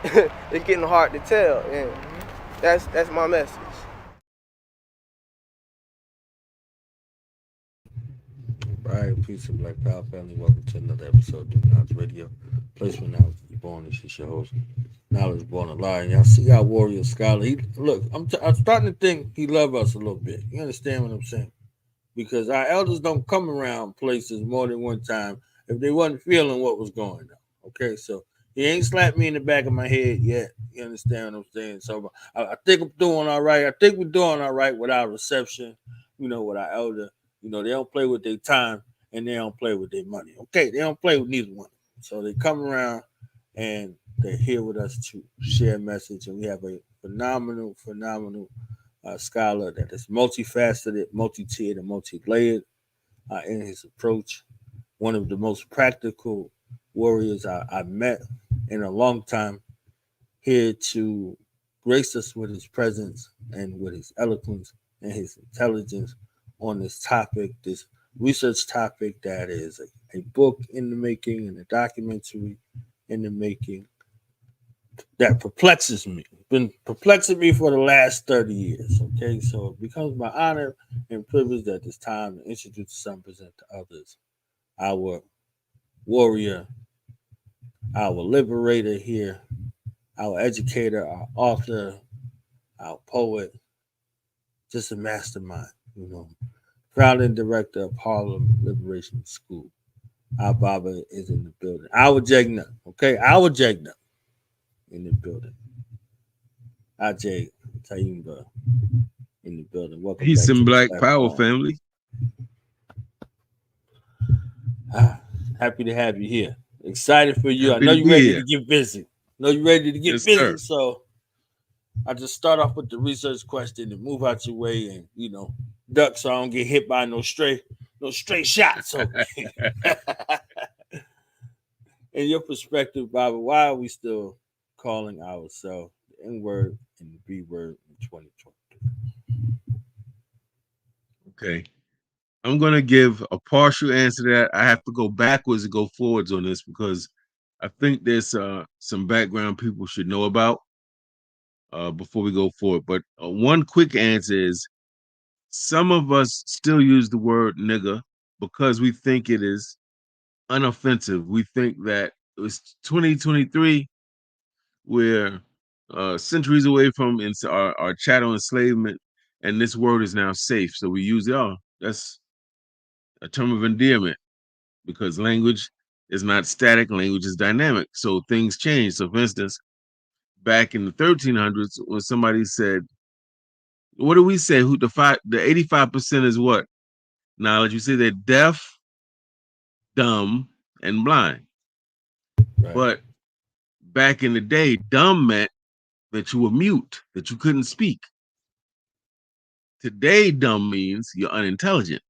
it's getting hard to tell, and that's my message. All right, peace and black power family. Welcome to another episode of Knowledge Radio. Place where knowledge is born. This is your host, Knowledge Born Alive. Y'all see our warrior scholar. Look, I'm starting to think he love us a little bit. You understand what I'm saying? Because our elders don't come around places more than one time if they wasn't feeling what was going on. Okay, so he ain't slapped me in the back of my head yet. You understand what I'm saying? So I think I'm doing all right. I think we're doing all right with our reception. With our elder. They don't play with their time and they don't play with their money. Okay, they don't play with neither one. So they come around and they're here with us to share a message, and we have a phenomenal scholar that is multifaceted, multi-tiered, and multi-layered in his approach. One of the most practical warriors I met in a long time, here to grace us with his presence and with his eloquence and his intelligence on this topic, this research topic that is a book in the making and a documentary in the making that perplexes me. Been perplexing me for the last 30 years. Okay, so it becomes my honor and privilege at this time to introduce some, present to others our warrior, our liberator here, our educator, our author, our poet, just a mastermind, founder and director of Harlem Liberation School. Our Baba is in the building. Our Jagna, okay? Our Jagna in the building. Ajay Tayumba in the building. Welcome Peace back to and the black power platform. family. Happy to have you here. Excited for you. I Happy know to you're be ready here. to get busy. I know you're ready to get Yes, busy. sir. So I just start off with the research question and move out your way, and duck so I don't get hit by no stray shots over here. In your perspective, Bobby, why are we still calling ourselves the N word and the B word in 2020? Okay. I'm going to give a partial answer to that. I have to go backwards and go forwards on this because I think there's some background people should know about before we go forward. But one quick answer is some of us still use the word nigga because we think it is unoffensive. We think that it was 2023. We're centuries away from our chattel enslavement, and this word is now safe. So we use it. Oh, that's a term of endearment because language is not static, language is dynamic. So things change. So, for instance, back in the 1300s, when somebody said, "What do we say? Who the 85% is what knowledge?" You say they're deaf, dumb, and blind. Right. But back in the day, dumb meant that you were mute, that you couldn't speak. Today, dumb means you're unintelligent.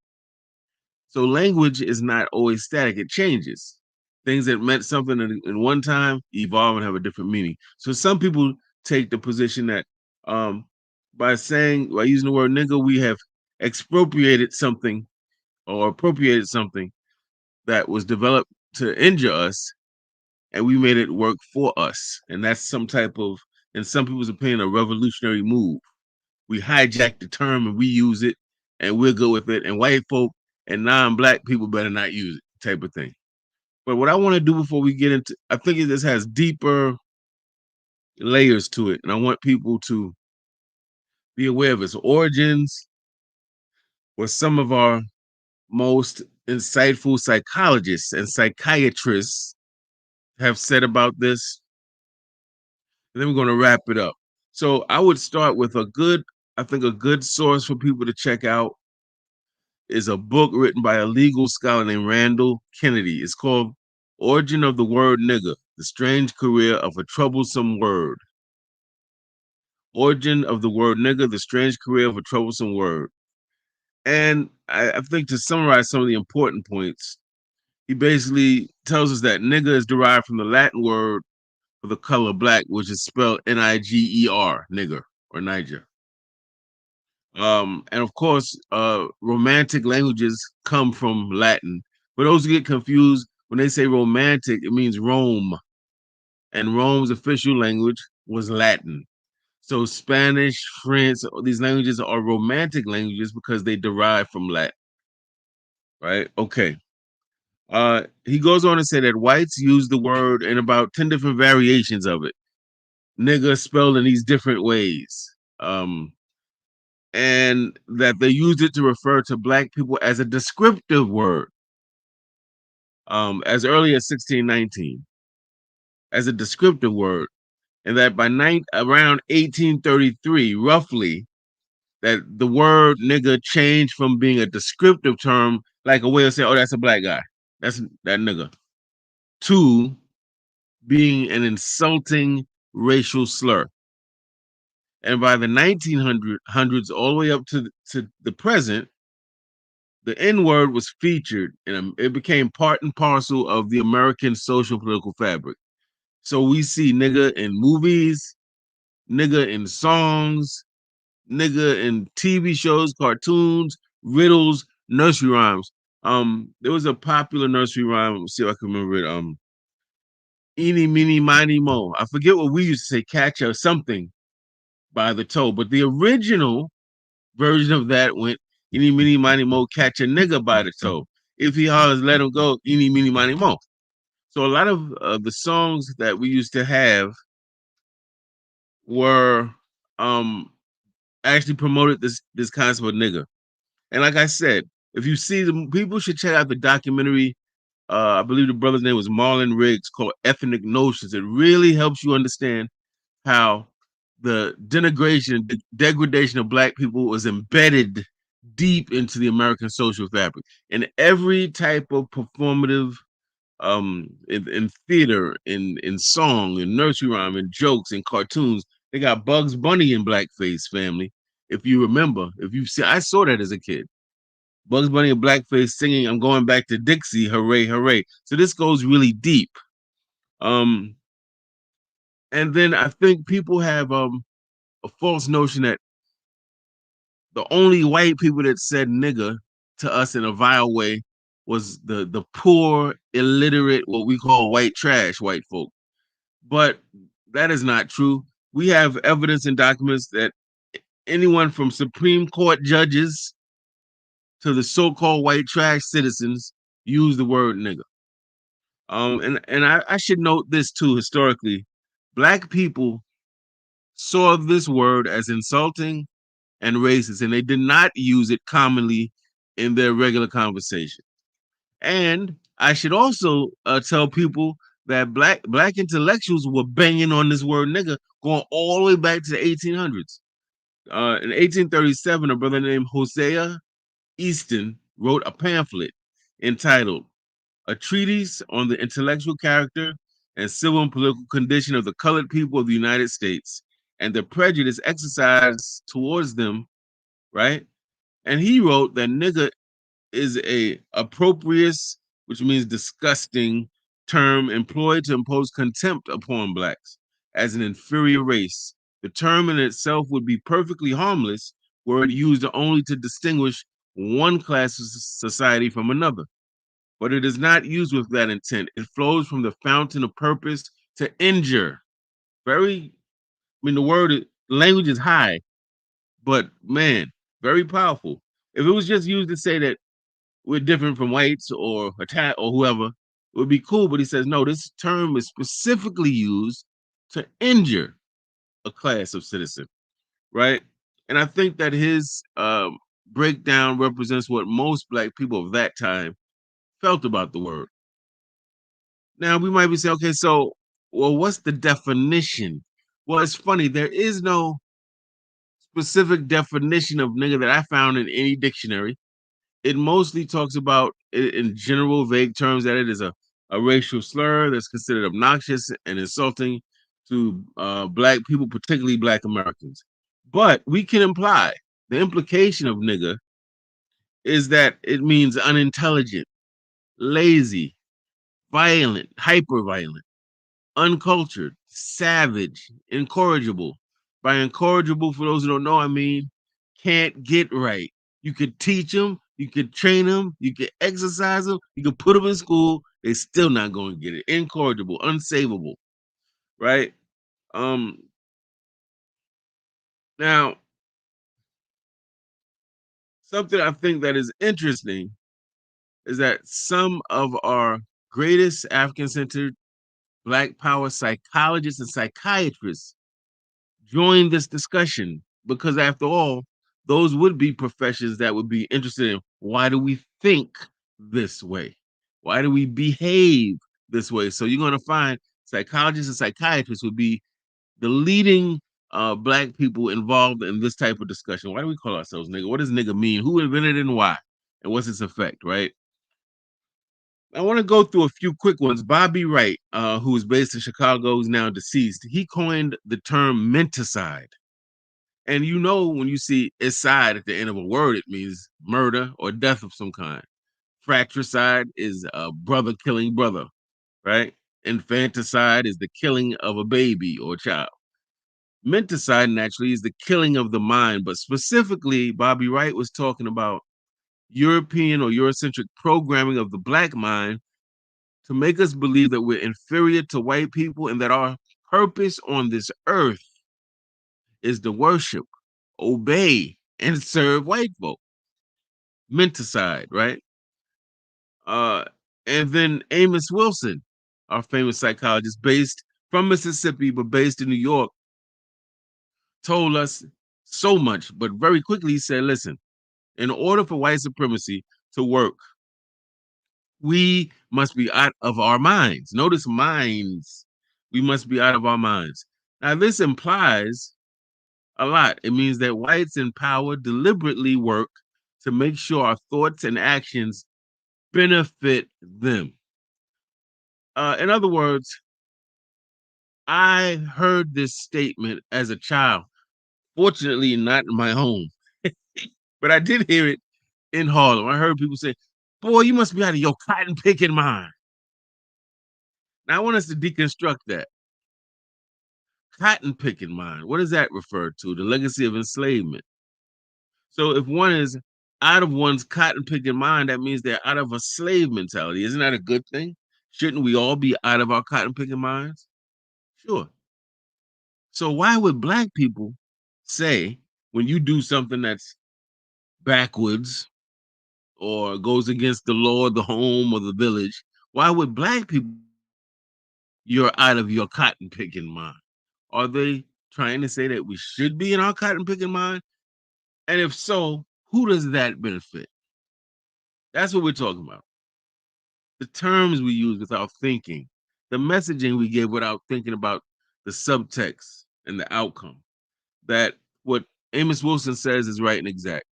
So language is not always static, it changes. Things that meant something in one time evolve and have a different meaning. So some people take the position that um, by using the word nigga, we have expropriated something or appropriated something that was developed to injure us and we made it work for us. And that's some type of, in some people's opinion, a revolutionary move. We hijack the term and we use it and we'll go with it. And white folk and non-black people better not use it, type of thing. But what I want to do before we get into, I think this has deeper layers to it, and I want people to be aware of its origins, what some of our most insightful psychologists and psychiatrists have said about this, and then we're going to wrap it up. So I would start with I think a good source for people to check out is a book written by a legal scholar named Randall Kennedy. It's called Origin of the Word Nigger, The Strange Career of a Troublesome Word. Origin of the Word Nigger, The Strange Career of a Troublesome Word. And I think to summarize some of the important points, he basically tells us that nigger is derived from the Latin word for the color black, which is spelled Niger, nigger, or Niger. And of course, romantic languages come from Latin. For those who get confused, when they say romantic, it means Rome. and Rome's official language was Latin. So Spanish, French, these languages are romantic languages because they derive from Latin, right? Okay. He goes on to say that whites use the word in about 10 different variations of it. Nigga spelled in these different ways. And that they used it to refer to black people as a descriptive word as early as 1619, as a descriptive word. And that by around 1833, roughly, that the word nigga changed from being a descriptive term, like a way of saying, oh, that's a black guy, that's that nigga, to being an insulting racial slur. And by the 1900s, all the way up to the present, the N word was featured, and it became part and parcel of the American social political fabric. So we see nigga in movies, nigga in songs, nigga in TV shows, cartoons, riddles, nursery rhymes. There was a popular nursery rhyme. Let's see if I can remember it. Eeny, meeny, miny, mo. I forget what we used to say, catch or something by the toe, but the original version of that went eeny, meeny, miny, mo, catch a nigga by the toe. If he hollers, let him go, eeny, meeny, miny, mo. So a lot of the songs that we used to have were actually promoted this concept of nigga. And like I said, if you see the people should check out the documentary. I believe the brother's name was Marlon Riggs, called Ethnic Notions. It really helps you understand how the denigration, degradation of black people was embedded deep into the American social fabric. In every type of performative, in theater, in song, in nursery rhyme, in jokes, in cartoons, they got Bugs Bunny in blackface, family. If you remember, if you see, I saw that as a kid. Bugs Bunny in blackface singing "I'm Going Back to Dixie," hooray, hooray. So this goes really deep. Um, and then I think people have a false notion that the only white people that said nigga to us in a vile way was the poor, illiterate, what we call white trash white folk. But that is not true. We have evidence and documents that anyone from Supreme Court judges to the so-called white trash citizens use the word nigga. And I should note this too. Historically, black people saw this word as insulting and racist, and they did not use it commonly in their regular conversation. And I should also tell people that black intellectuals were banging on this word nigga going all the way back to the 1800s. In 1837, a brother named Hosea Easton wrote a pamphlet entitled "A Treatise on the Intellectual Character and Civil and Political Condition of the Colored People of the United States and the Prejudice Exercised Towards Them," right? And he wrote that nigga is a opprobrious, which means disgusting, term employed to impose contempt upon blacks as an inferior race. The term in itself would be perfectly harmless were it used only to distinguish one class of society from another. But it is not used with that intent. It flows from the fountain of purpose to injure. The word, language is high, but man, very powerful. If it was just used to say that we're different from whites or attack or whoever, it would be cool. But he says, no, this term is specifically used to injure a class of citizen, right? And I think that his breakdown represents what most black people of that time felt about the word. Now we might be saying, okay, so well, what's the definition? Well, it's funny, there is no specific definition of nigga that I found in any dictionary. It mostly talks about in general, vague terms, that it is a racial slur that's considered obnoxious and insulting to black people, particularly black Americans. But we can imply the implication of nigga is that it means unintelligent, lazy, violent, hyper violent, uncultured, savage, incorrigible. By incorrigible, for those who don't know, I mean can't get right. You could teach them, you could train them, you could exercise them, you could put them in school, they're still not going to get it. Incorrigible, unsavable. right? Um, Now, something I think that is interesting is that some of our greatest African centered Black power psychologists and psychiatrists join this discussion because, after all, those would be professions that would be interested in why do we think this way? Why do we behave this way? So, you're going to find psychologists and psychiatrists would be the leading Black people involved in this type of discussion. Why do we call ourselves nigga? What does nigga mean? Who invented it and why? And what's its effect, right? I want to go through a few quick ones. Bobby Wright, who is based in Chicago, who's now deceased, he coined the term menticide. And you know, when you see "icide" at the end of a word, it means murder or death of some kind. Fratricide is brother killing brother, right? Infanticide is the killing of a baby or child. Menticide naturally is the killing of the mind, but specifically, Bobby Wright was talking about European or Eurocentric programming of the Black mind to make us believe that we're inferior to white people and that our purpose on this earth is to worship, obey, and serve white folk. Menticide, right? Uh, and then Amos Wilson, our famous psychologist, based from Mississippi but based in New York, told us so much, but very quickly he said, listen, in order for white supremacy to work, we must be out of our minds. Notice minds. We must be out of our minds. Now, this implies a lot. It means that whites in power deliberately work to make sure our thoughts and actions benefit them. In other words, I heard this statement as a child, fortunately, not in my home, but I did hear it in Harlem. I heard people say, boy, you must be out of your cotton picking mind. Now, I want us to deconstruct that. Cotton picking mind. What does that refer to? The legacy of enslavement. So if one is out of one's cotton picking mind, that means they're out of a slave mentality. Isn't that a good thing? Shouldn't we all be out of our cotton picking minds? Sure. So why would Black people say when you do something that's backwards or goes against the law of the home or the village, why would Black people you're out of your cotton picking mind? Are they trying to say that we should be in our cotton picking mind? And if so, who does that benefit? That's what we're talking about. The terms we use without thinking, the messaging we give without thinking about the subtext and the outcome. That what Amos Wilson says is right and exact.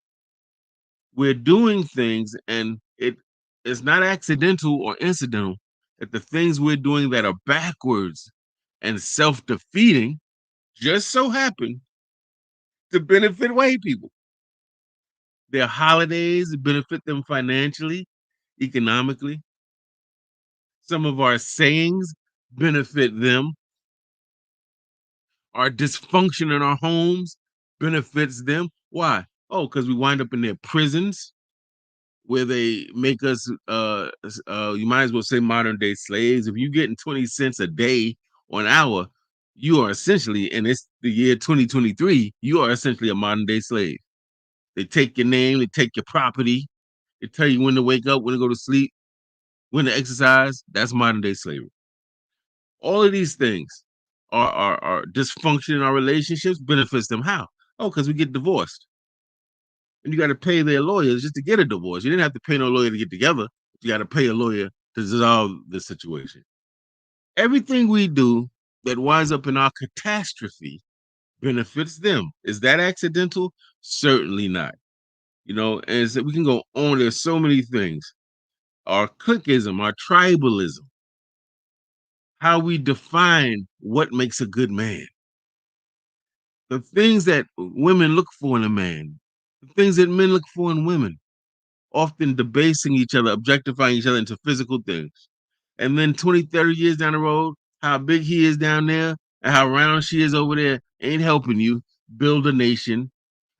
We're doing things and it is not accidental or incidental that the things we're doing that are backwards and self-defeating just so happen to benefit white people. Their holidays benefit them financially, economically. Some of our sayings benefit them. Our dysfunction in our homes benefits them. Why? Oh, because we wind up in their prisons where they make us, you might as well say modern day slaves. If you're getting 20 cents a day or an hour, you are essentially, and it's the year 2023, you are essentially a modern day slave. They take your name, they take your property, they tell you when to wake up, when to go to sleep, when to exercise. That's modern day slavery. All of these things are dysfunction in our relationships benefits them. How? Oh, because we get divorced. And you got to pay their lawyers just to get a divorce. You didn't have to pay no lawyer to get together. You got to pay a lawyer to dissolve the situation. Everything we do that winds up in our catastrophe benefits them. Is that accidental? Certainly not. You know, and so we can go on. There's so many things. Our cliquism, our tribalism, how we define what makes a good man, the things that women look for in a man, the things that men look for in women, often debasing each other, objectifying each other into physical things. And then 20, 30 years down the road, how big he is down there and how round she is over there ain't helping you build a nation,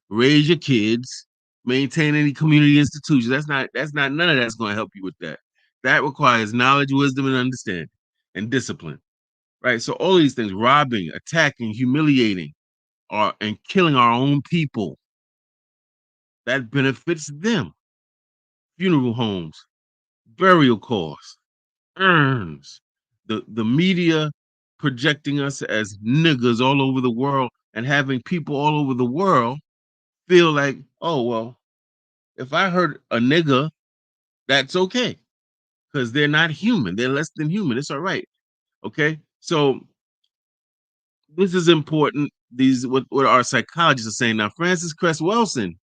raise your kids, maintain any community institutions. That's not none of that's going to help you with that. That requires knowledge, wisdom, and understanding and discipline. right? So all these things, robbing, attacking, humiliating, and killing our own people, that benefits them. Funeral homes, burial costs, urns, the media projecting us as niggas all over the world and having people all over the world feel like, oh, well, if I hurt a nigga, that's okay because they're not human. They're less than human. It's all right. Okay. So this is important. These what our psychologists are saying now. Frances Cress Welsing,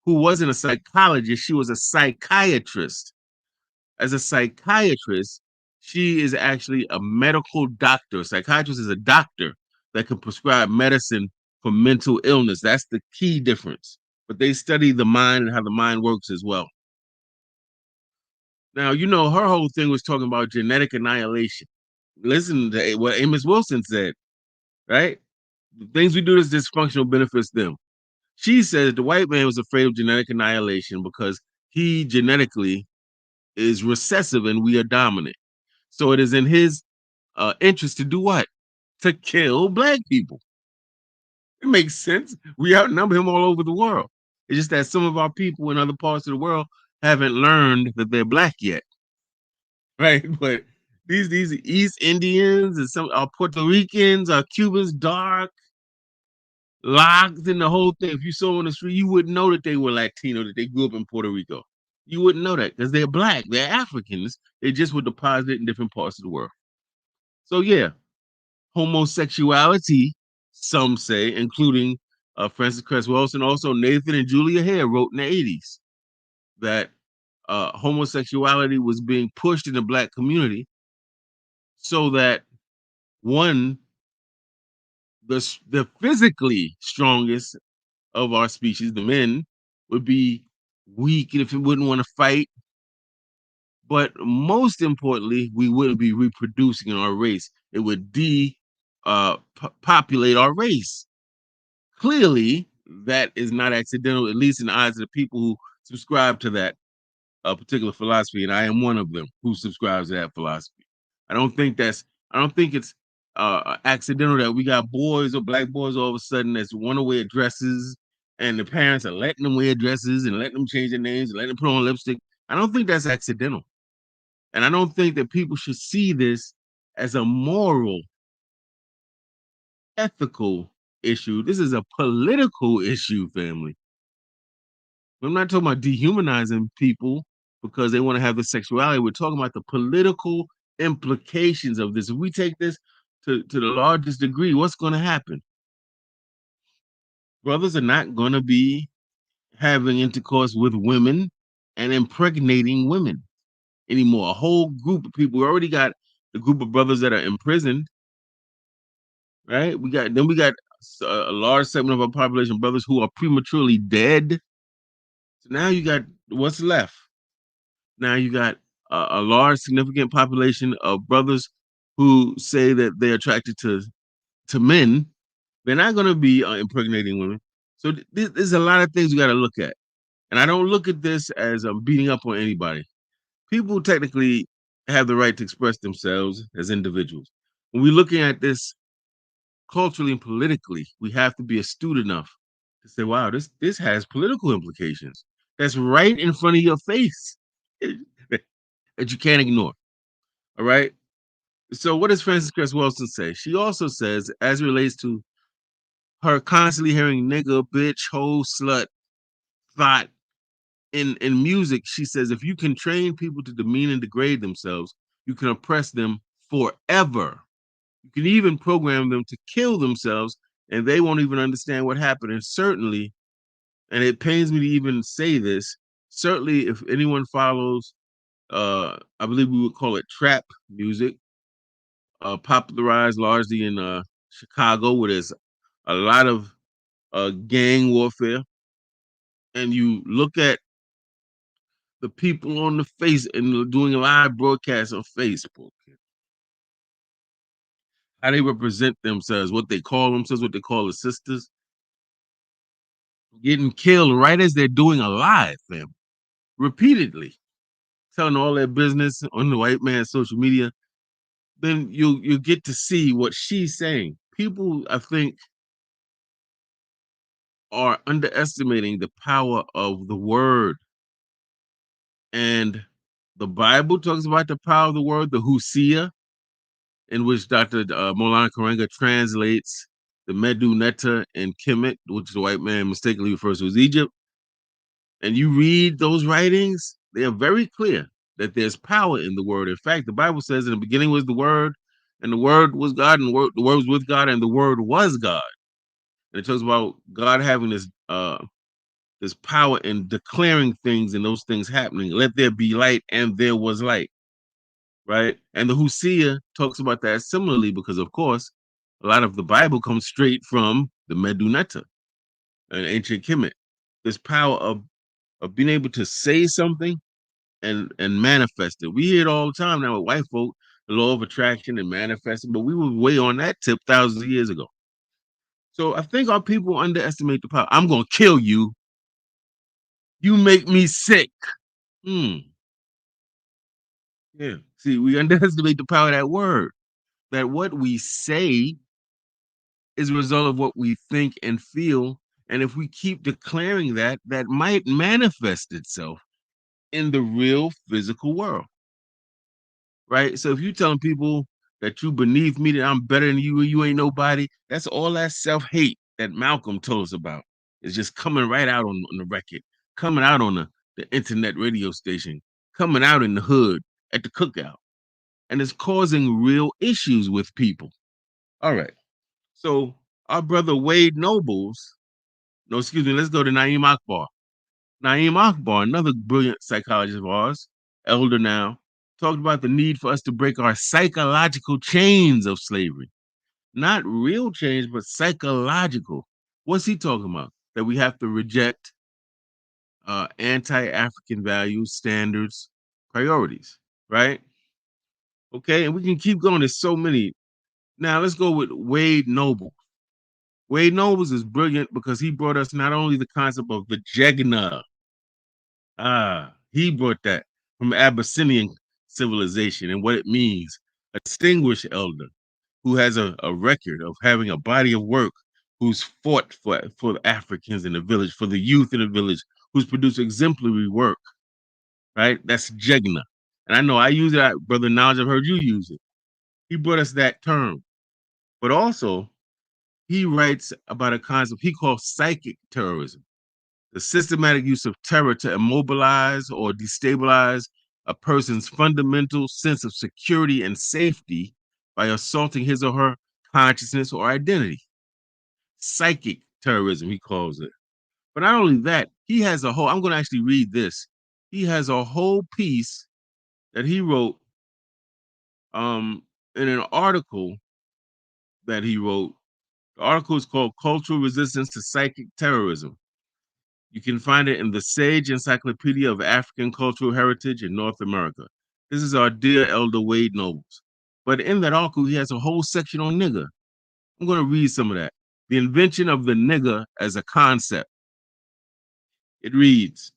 who wasn't a psychologist, she was a psychiatrist. As a psychiatrist, she is actually a medical doctor. A psychiatrist is a doctor that can prescribe medicine for mental illness. That's the key difference. But they study the mind and how the mind works as well. Now, her whole thing was talking about genetic annihilation. Listen to what Amos Wilson said, right? The things we do that's dysfunctional benefits them. She says the white man was afraid of genetic annihilation because he genetically is recessive and we are dominant. So it is in his interest to do what? To kill black people. It makes sense. We outnumber him all over the world. It's just that some of our people in other parts of the world haven't learned that they're black yet, right? But these East Indians and some our Puerto Ricans, our Cubans, dark, locked in the whole thing. If you saw them on the street, you wouldn't know that they were Latino, that they grew up in Puerto Rico. You wouldn't know that because they're black, they're Africans. They just were deposited in different parts of the world. So yeah, homosexuality, some say, including Frances Cress Welsing, also Nathan and Julia Hare wrote in the 80s that homosexuality was being pushed in the black community so that one, the physically strongest of our species, the men, would be weak and if it wouldn't want to fight. But most importantly, we wouldn't be reproducing in our race. It would populate our race. Clearly, that is not accidental, at least in the eyes of the people who subscribe to that particular philosophy, and I am one of them who subscribes to that philosophy. I don't think it's accidental that we got boys or black boys all of a sudden that's want to wear dresses, and the parents are letting them wear dresses and letting them change their names and letting them put on lipstick. I don't think that's accidental, and I don't think that people should see this as a moral, ethical issue. This is a political issue, family. I'm not talking about dehumanizing people because they want to have the sexuality. We're talking about the political implications of this. If we take this to the largest degree, what's going to happen? Brothers are not going to be having intercourse with women and impregnating women anymore. A whole group of people. We already got the group of brothers that are imprisoned, right? We got a large segment of our population, brothers who are prematurely dead. So now you got what's left. Now you got a large, significant population of brothers who say that they're attracted to men. They're not going to be impregnating women. So there's a lot of things you got to look at. And I don't look at this as beating up on anybody. People technically have the right to express themselves as individuals. When we're looking at this culturally and politically, we have to be astute enough to say, wow, this has political implications. That's right in front of your face that you can't ignore. All right. So what does Frances Cress Welsing say? She also says, as it relates to her constantly hearing nigga, bitch, hoe, slut, thought in music, she says, if you can train people to demean and degrade themselves, you can oppress them forever. You can even program them to kill themselves and they won't even understand what happened. And certainly, and it pains me to even say this, certainly if anyone follows, I believe we would call it trap music, popularized largely in Chicago, where there's a lot of gang warfare, and you look at the people on the face and doing live broadcasts on Facebook, how they represent themselves, what they call themselves, what they call the sisters, getting killed right as they're doing a live, fam, repeatedly, telling all their business on the white man's social media. then you get to see what she's saying. People, I think, are underestimating the power of the word. And the Bible talks about the power of the word, the husia, in which Dr. Molana Karenga translates the Medu Netta and Kemet, which the white man mistakenly refers to as Egypt. And you read those writings, they are very clear that there's power in the word. In fact, the Bible says in the beginning was the word, and the word was God, and the word was with God, and the word was God. And it talks about God having this power in declaring things and those things happening. Let there be light, and there was light. Right? And the Hosea talks about that similarly because, of course, a lot of the Bible comes straight from the Medunetta, an ancient Kemet. This power of being able to say something and manifest it. We hear it all the time now with white folk, the law of attraction and manifesting, but we were way on that tip thousands of years ago. So I think our people underestimate the power. I'm gonna kill you. You make me sick. Hmm. Yeah. See, we underestimate the power of that word. That what we say is a result of what we think and feel. And if we keep declaring that, that might manifest itself in the real physical world. Right? So if you're telling people that you beneath me, that I'm better than you ain't nobody, that's all that self-hate that Malcolm told us about. It's just coming right out on the record, coming out on the internet radio station, coming out in the hood at the cookout. And it's causing real issues with people. All right. So our brother Wade Nobles, no, excuse me, let's go to Naeem Akbar. Naeem Akbar, another brilliant psychologist of ours, elder now, talked about the need for us to break our psychological chains of slavery. Not real chains, but psychological. What's he talking about? That we have to reject anti-African values, standards, priorities, right? Okay, and we can keep going. There's so many. Now let's go with Wade Noble. Wade Nobles is brilliant because he brought us not only the concept of the Jegna, he brought that from Abyssinian civilization and what it means. A distinguished elder who has a record of having a body of work, who's fought for the Africans in the village, for the youth in the village, who's produced exemplary work, right? That's Jegna. And I know I use it, Brother Knowledge, I've heard you use it. He brought us that term. But also, he writes about a concept he calls psychic terrorism, the systematic use of terror to immobilize or destabilize a person's fundamental sense of security and safety by assaulting his or her consciousness or identity. Psychic terrorism, he calls it. But not only that, he has a whole, I'm going to actually read this. He has a whole piece that he wrote in an article that he wrote. The article is called Cultural Resistance to Psychic Terrorism. You can find it in the Sage Encyclopedia of African Cultural Heritage in North America. This is our dear Elder Wade Nobles. But in that article, he has a whole section on nigger. I'm going to read some of that. The invention of the nigger as a concept. It reads,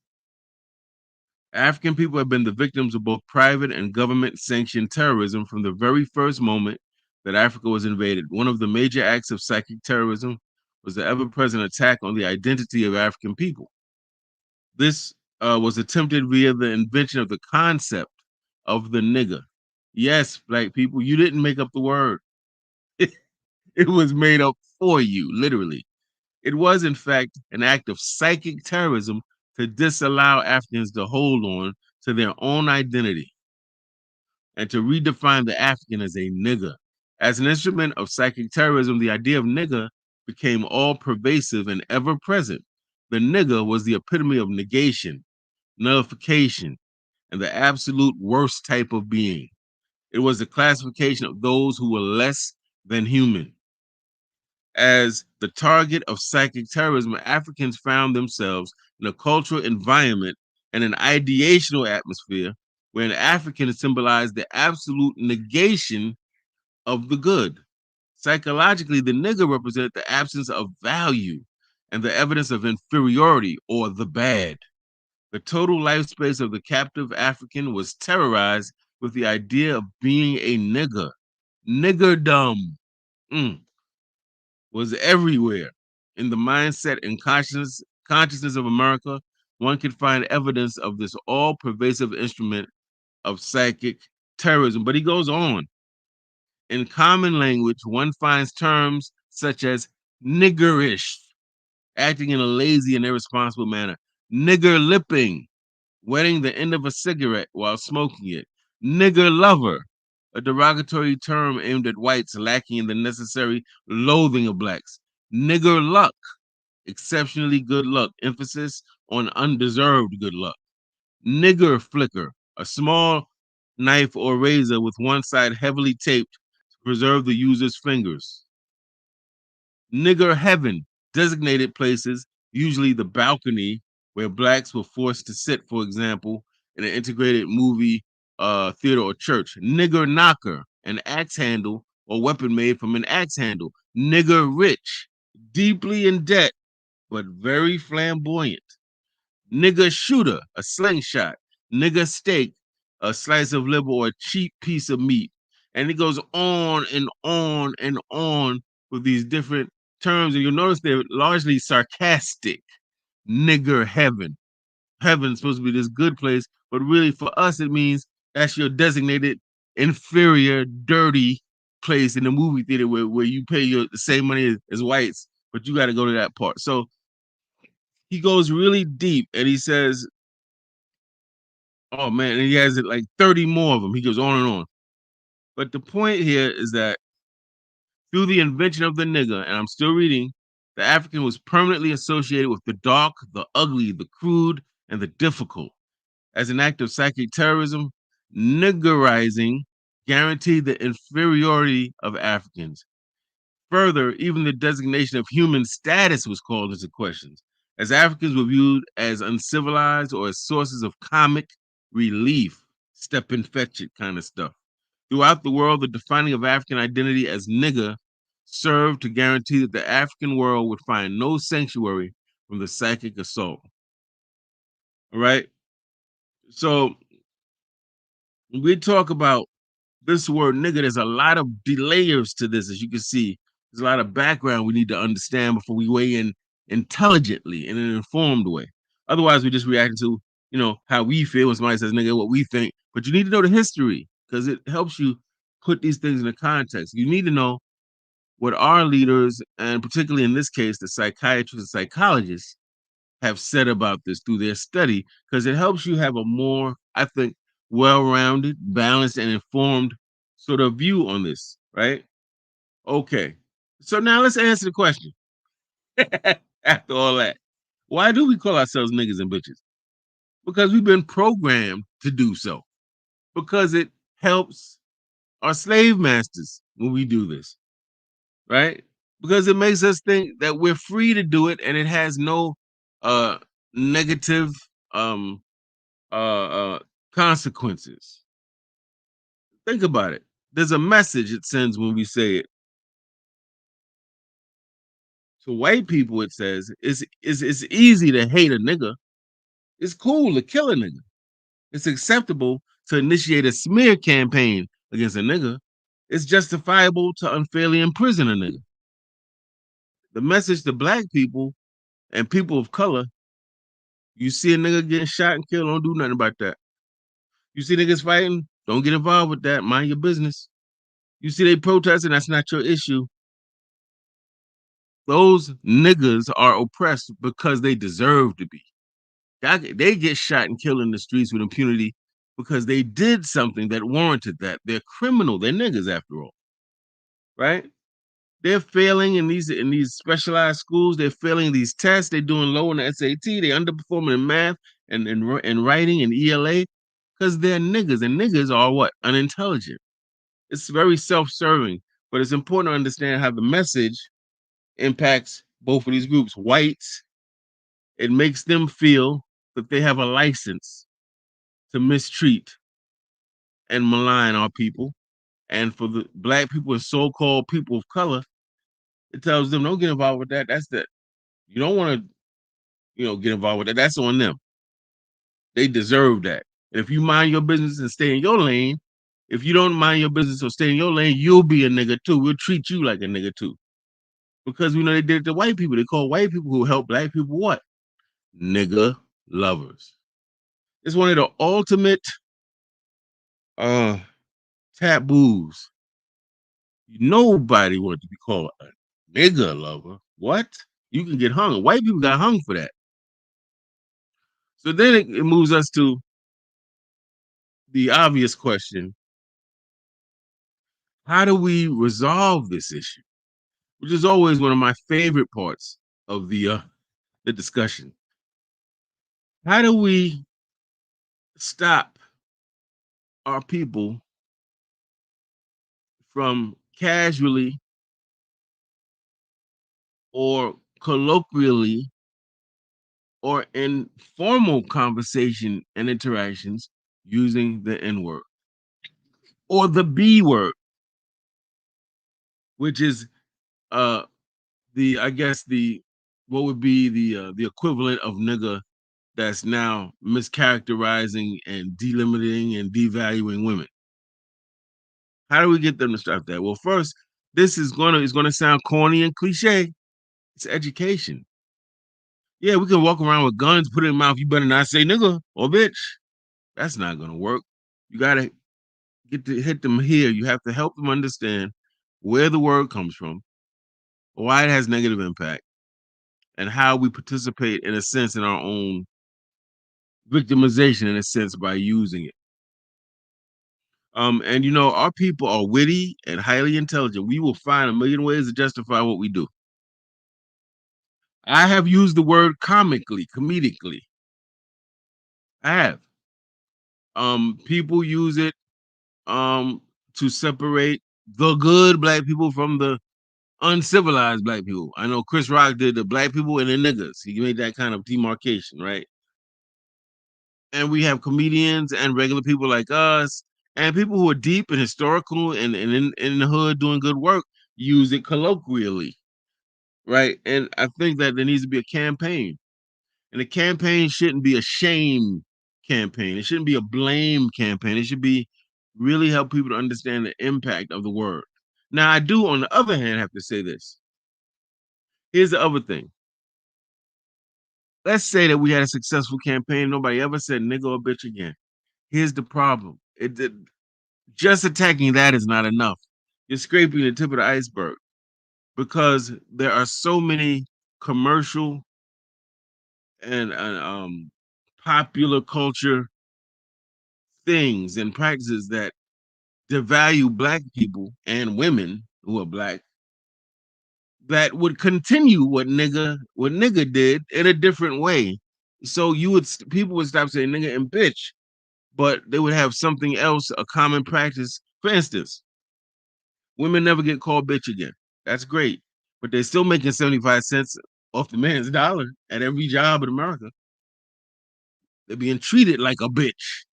African people have been the victims of both private and government sanctioned terrorism from the very first moment that Africa was invaded. One of the major acts of psychic terrorism was the ever present attack on the identity of African people. This was attempted via the invention of the concept of the nigger. Yes, black people, you didn't make up the word. It was made up for you, literally. It was, in fact, an act of psychic terrorism to disallow Africans to hold on to their own identity and to redefine the African as a nigger. As an instrument of psychic terrorism, the idea of nigger became all pervasive and ever present. The nigger was the epitome of negation, nullification, and the absolute worst type of being. It was the classification of those who were less than human. As the target of psychic terrorism, Africans found themselves in a cultural environment and an ideational atmosphere where an African symbolized the absolute negation of the good. Psychologically, the nigger represented the absence of value and the evidence of inferiority or the bad. The total life space of the captive African was terrorized with the idea of being a nigger. Niggerdom was everywhere. In the mindset and consciousness of America, one can find evidence of this all-pervasive instrument of psychic terrorism. But he goes on. In common language, one finds terms such as niggerish, acting in a lazy and irresponsible manner, nigger lipping, wetting the end of a cigarette while smoking it, nigger lover, a derogatory term aimed at whites lacking in the necessary loathing of blacks, nigger luck, exceptionally good luck, emphasis on undeserved good luck, nigger flicker, a small knife or razor with one side heavily taped to preserve the user's fingers. Nigger heaven, designated places, usually the balcony where blacks were forced to sit, for example, in an integrated movie theater or church. Nigger knocker, an axe handle or weapon made from an axe handle. Nigger rich, deeply in debt, but very flamboyant. Nigger shooter, a slingshot. Nigger steak, a slice of liver or a cheap piece of meat. And it goes on and on and on with these different terms. And you'll notice they're largely sarcastic. Nigger heaven. Heaven's supposed to be this good place, but really for us, it means that's your designated inferior, dirty place in the movie theater where you pay the same money as whites, but you got to go to that part. So he goes really deep and he says, oh man, and he has it like 30 more of them. He goes on and on. But the point here is that through the invention of the nigger, and I'm still reading, the African was permanently associated with the dark, the ugly, the crude, and the difficult. As an act of psychic terrorism, niggerizing guaranteed the inferiority of Africans. Further, even the designation of human status was called into question, as Africans were viewed as uncivilized or as sources of comic relief, step and fetch it kind of stuff. Throughout the world, the defining of African identity as nigger served to guarantee that the African world would find no sanctuary from the psychic assault. All right. So when we talk about this word nigger, there's a lot of layers to this, as you can see. There's a lot of background we need to understand before we weigh in intelligently in an informed way. Otherwise, we're just reacting to, how we feel when somebody says nigga, what we think. But you need to know the history because it helps you put these things in a context. You need to know what our leaders, and particularly in this case, the psychiatrists and psychologists, have said about this through their study, because it helps you have a more, I think, well-rounded, balanced, and informed sort of view on this, right? Okay. So now let's answer the question. After all that, why do we call ourselves niggas and bitches? Because we've been programmed to do so. Because it helps our slave masters when we do this, right? Because it makes us think that we're free to do it and it has no uh negative um consequences. Think about it. There's a message it sends when we say it. To white people, it says it's easy to hate a nigga. It's cool to kill a nigga. It's acceptable to initiate a smear campaign against a nigga. It's justifiable to unfairly imprison a nigga. The message to black people and people of color: you see a nigga getting shot and killed, don't do nothing about that. You see niggas fighting, don't get involved with that. Mind your business. You see they protesting, that's not your issue. Those niggas are oppressed because they deserve to be. They get shot and killed in the streets with impunity because they did something that warranted that. They're criminal. They're niggas after all, right? They're failing in these specialized schools. They're failing these tests. They're doing low in the SAT. They're underperforming in math and writing and ELA because they're niggas. And niggas are what? Unintelligent. It's very self-serving, but it's important to understand how the message impacts both of these groups. Whites, it makes them feel that they have a license to mistreat and malign our people. And for the black people and so-called people of color, it tells them don't get involved with that. That's that. You don't want to, get involved with that. That's on them. They deserve that. And if you mind your business and stay in your lane, If you don't mind your business or stay in your lane, you'll be a nigga too. We'll treat you like a nigga too. Because we know they did it to white people. They call white people who help black people what? Nigga lovers. It's one of the ultimate uh taboos. Nobody wanted to be called a nigga lover. What? You can get hung. White people got hung for that. So then it moves us to the obvious question: how do we resolve this issue? Which is always one of my favorite parts of the discussion. How do we stop our people from casually or colloquially or in formal conversation and interactions using the N word or the B word, which is uh the I guess the what would be the equivalent of nigga that's now mischaracterizing and delimiting and devaluing women. How do we get them to stop that? Well, first, this is gonna sound corny and cliche. It's education. Yeah, we can walk around with guns, put it in mouth. You better not say nigga or bitch. That's not gonna work. You gotta get to hit them here. You have to help them understand where the word comes from, why it has negative impact, and how we participate in a sense in our own victimization in a sense by using it. And you know, our people are witty and highly intelligent. We will find a million ways to justify what we do. I have used the word comically, comedically. I have. People use it to separate the good black people from the uncivilized black people. I know Chris Rock did the black people and the niggas. He made that kind of demarcation, right? And we have comedians and regular people like us, and people who are deep and historical and in the hood doing good work use it colloquially, right? And I think that there needs to be a campaign. And the campaign shouldn't be a shame campaign. It shouldn't be a blame campaign. It should be really help people to understand the impact of the word. Now, I do, on the other hand, have to say this. Here's the other thing. Let's say that we had a successful campaign. Nobody ever said nigga or bitch again. Here's the problem. Just attacking that is not enough. You're scraping the tip of the iceberg because there are so many commercial and popular culture things and practices that devalue black people and women who are black that would continue what nigga did in a different way. So people would stop saying nigga and bitch, but they would have something else, a common practice. For instance, women never get called bitch again. That's great, but they're still making 75 cents off the man's dollar at every job in America. They're being treated like a bitch,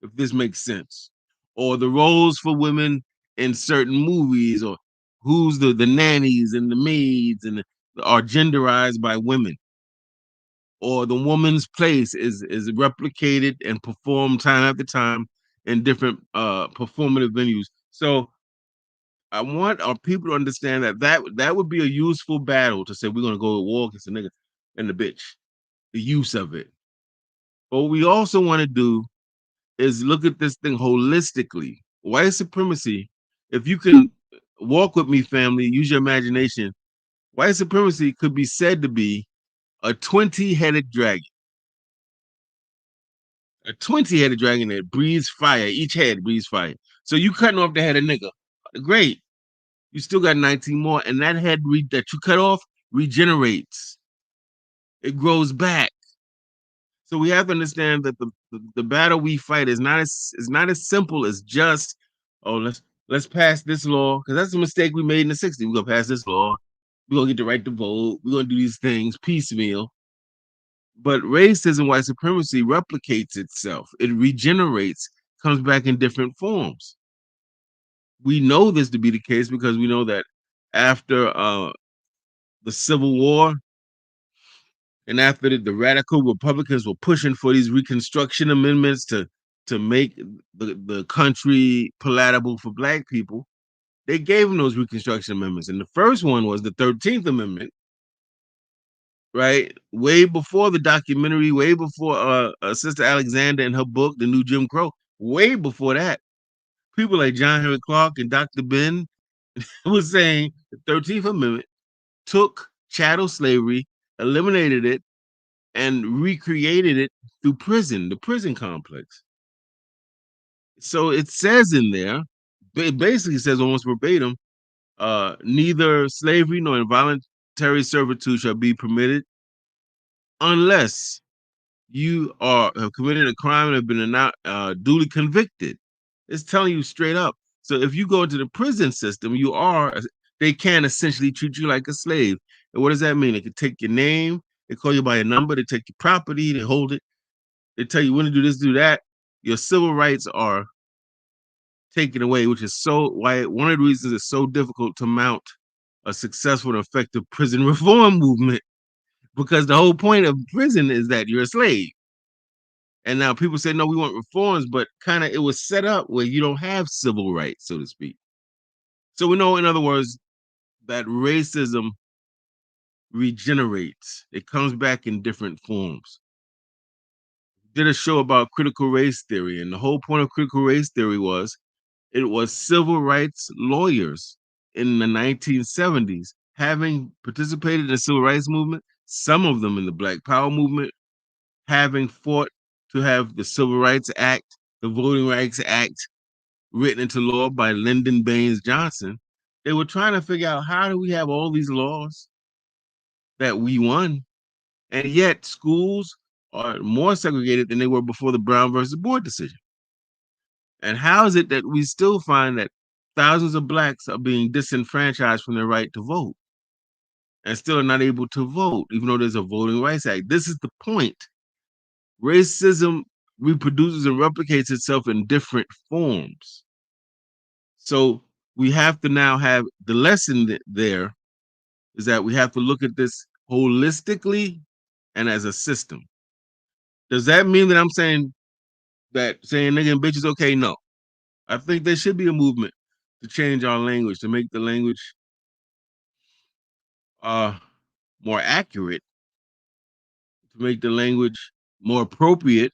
if this makes sense. Or the roles for women in certain movies, or who's the nannies and the maids are genderized by women. Or the woman's place is replicated and performed time after time in different performative venues. So I want our people to understand that would be a useful battle to say we're gonna go to war against the nigga and the bitch, the use of it. But what we also want to do is look at this thing holistically. White supremacy, if you can walk with me, family, use your imagination, white supremacy could be said to be a 20-headed dragon. A 20-headed dragon that breathes fire. Each head breathes fire. So you cutting off the head of nigga. Great. You still got 19 more, and that head that you cut off regenerates. It grows back. So we have to understand that the battle we fight is not as simple as just, oh, let's pass this law, because that's a mistake we made in the 60s. We're gonna pass this law, we're gonna get the right to vote, we're gonna do these things piecemeal. But racism, white supremacy replicates itself, it regenerates, comes back in different forms. We know this to be the case because we know that after the Civil War, and after the radical Republicans were pushing for these Reconstruction amendments to to make the country palatable for black people, they gave them those Reconstruction Amendments. And the first one was the 13th Amendment, right? Way before the documentary, way before Sister Alexander and her book, The New Jim Crow, way before that. People like John Henry Clark and Dr. Ben was saying the 13th Amendment took chattel slavery, eliminated it, and recreated it through prison, the prison complex. So it says in there, it basically says almost verbatim, neither slavery nor involuntary servitude shall be permitted unless you have committed a crime and have been duly convicted. It's telling you straight up. So if you go into the prison system, they can essentially treat you like a slave. And what does that mean? They can take your name, they call you by a number, they take your property, they hold it, they tell you when to do this, do that. Your civil rights are taken away, which is why one of the reasons it's so difficult to mount a successful and effective prison reform movement, because the whole point of prison is that you're a slave. And now people say, no, we want reforms, but kind of it was set up where you don't have civil rights, so to speak. So we know, in other words, that racism regenerates. It comes back in different forms. Did a show about critical race theory, and the whole point of critical race theory was it was civil rights lawyers in the 1970s having participated in the civil rights movement, some of them in the Black Power movement, having fought to have the Civil Rights Act, the Voting Rights Act written into law by Lyndon Baines Johnson. They were trying to figure out, how do we have all these laws that we won, and yet schools are more segregated than they were before the Brown versus Board decision? And how is it that we still find that thousands of blacks are being disenfranchised from their right to vote and still are not able to vote, even though there's a Voting Rights Act? This is the point. Racism reproduces and replicates itself in different forms. So we have to now have the lesson there is that we have to look at this holistically and as a system. Does that mean that I'm saying that saying nigga and bitch is okay? No. I think there should be a movement to change our language, to make the language more accurate, to make the language more appropriate.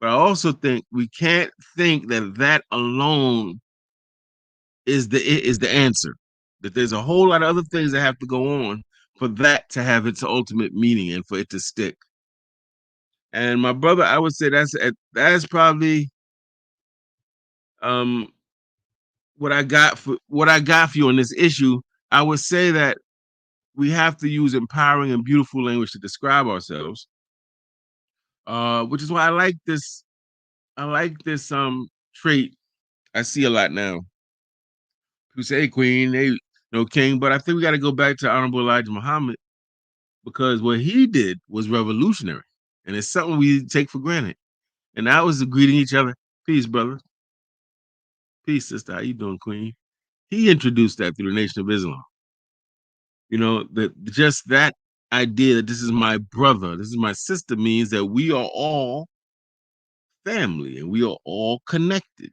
But I also think we can't think that alone is the answer. That there's a whole lot of other things that have to go on for that to have its ultimate meaning and for it to stick. And my brother, I would say that's probably what I got for you on this issue. I would say that we have to use empowering and beautiful language to describe ourselves, which is why I like this. I like this trait. I see a lot now. Who say, "Hey, Queen, hey, no King," but I think we got to go back to Honorable Elijah Muhammad, because what he did was revolutionary, and it's something we take for granted. And that was greeting each other. Peace, brother. Peace, sister. How you doing, Queen? He introduced that through the Nation of Islam. You know, that just that idea that this is my brother, this is my sister, means that we are all family and we are all connected.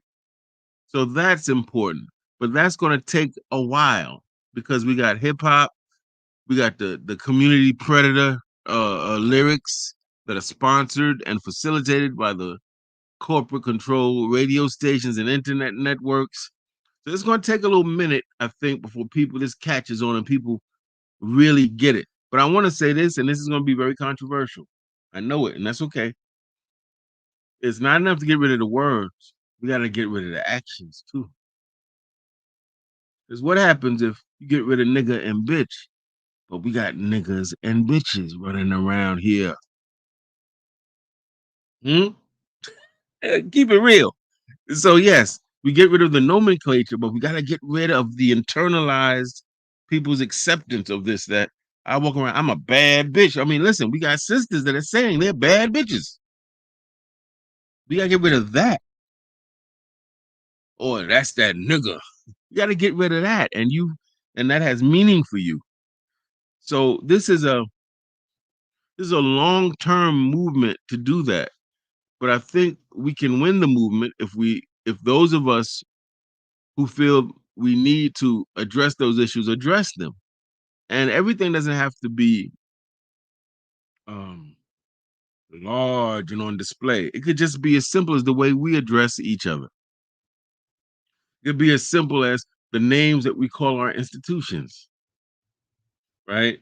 So that's important. But that's going to take a while, because we got hip hop, we got the community predator lyrics that are sponsored and facilitated by the corporate control radio stations and internet networks. So it's going to take a little minute, I think, before this catches on and people really get it. But I want to say this, and this is going to be very controversial. I know it, and that's okay. It's not enough to get rid of the words. We got to get rid of the actions too. Because what happens if you get rid of nigga and bitch, but we got niggas and bitches running around here? Keep it real. So yes, we get rid of the nomenclature, but we got to get rid of the internalized people's acceptance of this, that I walk around, I'm a bad bitch. I mean, listen, we got sisters that are saying they're bad bitches. We got to get rid of that. Or that's that nigga. You got to get rid of that, and that has meaning for you. So this is a long-term movement to do that. But I think we can win the movement if those of us who feel we need to address those issues address them. And everything doesn't have to be um large and on display. It could just be as simple as the way we address each other. It could be as simple as the names that we call our institutions, right?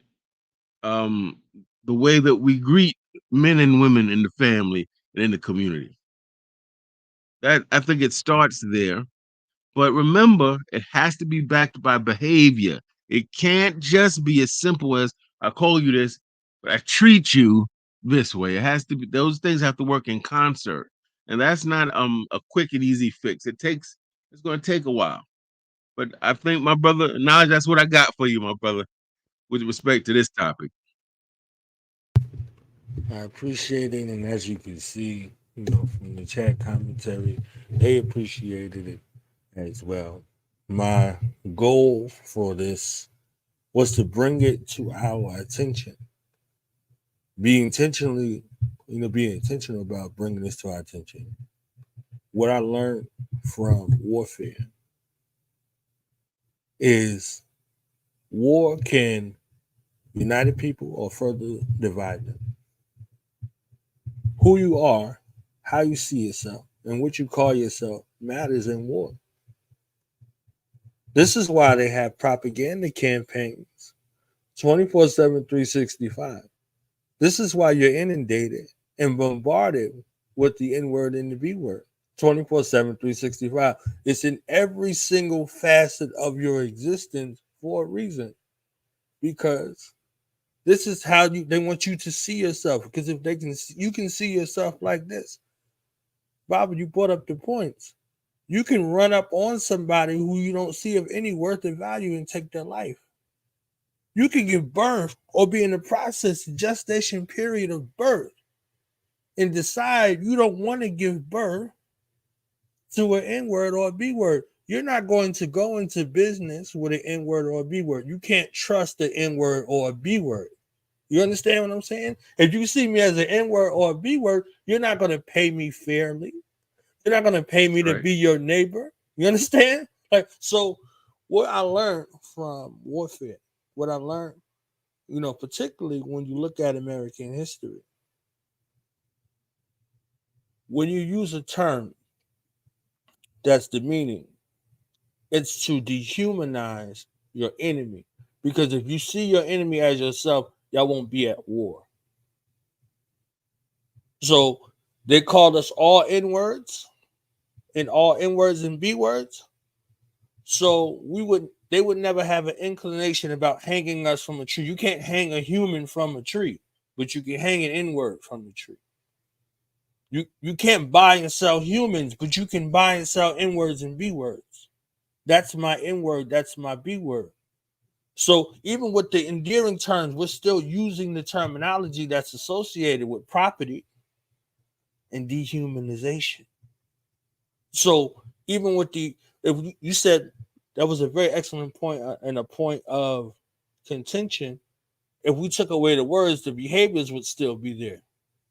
Um, the way that we greet men and women in the family and in the community. That I think it starts there. But remember, it has to be backed by behavior. It can't just be as simple as I call you this, but I treat you this way. It has to be those things have to work in concert. And that's not a quick and easy fix. It's gonna take a while. But I think my brother, now that's what I got for you, my brother, with respect to this topic. I appreciate it, and as you can see, from the chat commentary, they appreciated it as well. My goal for this was to bring it to our attention. Be intentionally, be intentional about bringing this to our attention. What I learned from warfare is war can unite a people or further divide them. Who you are, how you see yourself, and what you call yourself matters in war. This is why they have propaganda campaigns 24/7, 365. This is why you're inundated and bombarded with the N word and the B word 24/7, 365. It's in every single facet of your existence for a reason. Because this is how they want you to see yourself. Because if you can see yourself like this. Bobby, you brought up the points. You can run up on somebody who you don't see of any worth and value and take their life. You can give birth or be in the process, gestation period of birth, and decide you don't want to give birth to an N word or a B word. You're not going to go into business with an N word or a B word. You can't trust the N word or a B word. You understand what I'm saying? If you see me as an N word or a B word, you're not going to pay me fairly. You're not going to pay me to be your neighbor. You understand? So what I learned from warfare, what I learned, particularly when you look at American history, when you use a term that's demeaning, it's to dehumanize your enemy. Because if you see your enemy as yourself, y'all won't be at war. So they called us all N-words and all N-words and B-words. So they would never have an inclination about hanging us from a tree. You can't hang a human from a tree, but you can hang an N-word from the tree. You can't buy and sell humans, but you can buy and sell N-words and B-words. That's my N-word, that's my B-word. So even with the endearing terms, we're still using the terminology that's associated with property and dehumanization. So even with if you said that was a very excellent point and a point of contention. If we took away the words, the behaviors would still be there.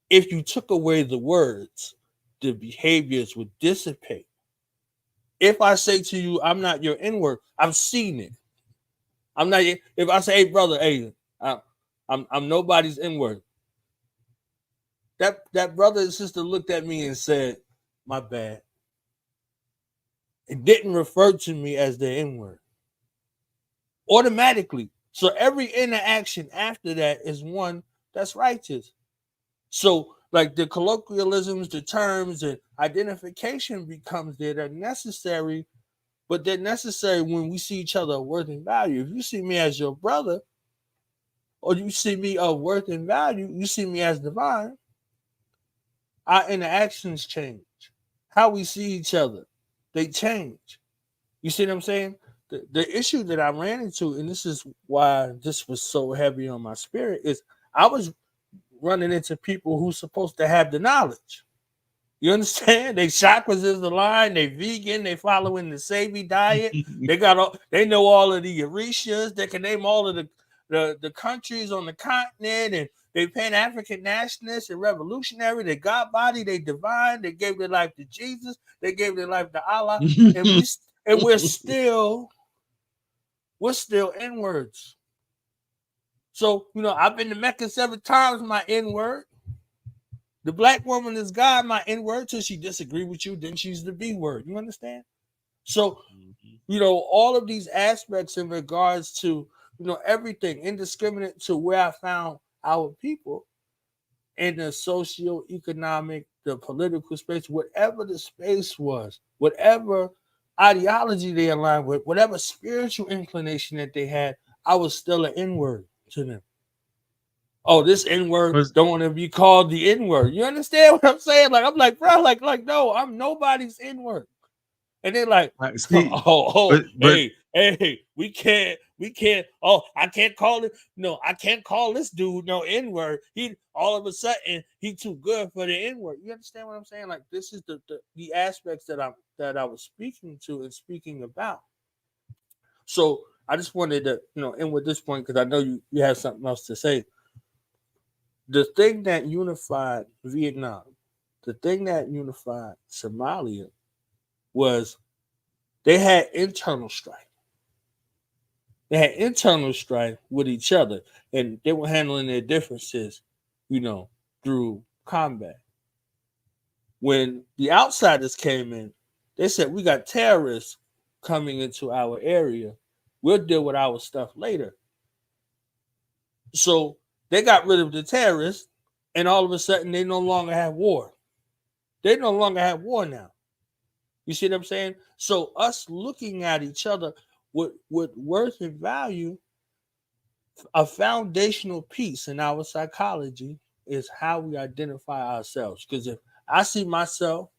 If you took away the words, the behaviors would dissipate. If I say to you, I'm not your N-word, I've seen it. I'm not. If I say, hey, brother, hey, I'm nobody's N-word. That brother and sister looked at me and said, my bad. It didn't refer to me as the N-word. Automatically. So every interaction after that is one that's righteous. So like the colloquialisms, the terms, and identification becomes there. They're necessary, but they're necessary when we see each other of worth and value. If you see me as your brother, or you see me of worth and value, you see me as divine, our interactions change. How we see each other, they change. You see what I'm saying? The issue that I ran into, and this is why this was so heavy on my spirit, is I was running into people who's supposed to have the knowledge. You understand? They chakras is the line. They vegan. They following the Savvy diet. They know all of the Eurasias. They can name all of the countries on the continent, and They Pan-African nationalists and revolutionary. They God body. They divine. They gave their life to Jesus. They gave their life to Allah. And we're still N-words. So, I've been to Mecca 7 times, my N-word. The black woman is God, my N-word, till she disagree with you, then she's the B-word. You understand? So, all of these aspects in regards to, everything, indiscriminate to where I found our people in the socio-economic, the political space, whatever the space was, whatever ideology they aligned with, whatever spiritual inclination that they had, I was still an N-word to them. Oh, this N-word don't want to be called the N-word. You understand what I'm saying? Like, I'm like, bro, like, no, I'm nobody's N-word. And they're like, hey, we can't. Oh, I can't call it. No, I can't call this dude no N-word. He all of a sudden he too good for the N-word. You understand what I'm saying? Like, this is the aspects that I was speaking to and speaking about. So I just wanted to end with this point because I know you have something else to say. The thing that unified Vietnam, the thing that unified Somalia was they had internal strife. They had internal strife with each other, and they were handling their differences, through combat. When the outsiders came in, they said, we got terrorists coming into our area. We'll deal with our stuff later. So they got rid of the terrorists, and all of a sudden they no longer have war. They no longer have war now. You see what I'm saying? So us looking at each other with worth and value, a foundational piece in our psychology is how we identify ourselves. Because if I see myself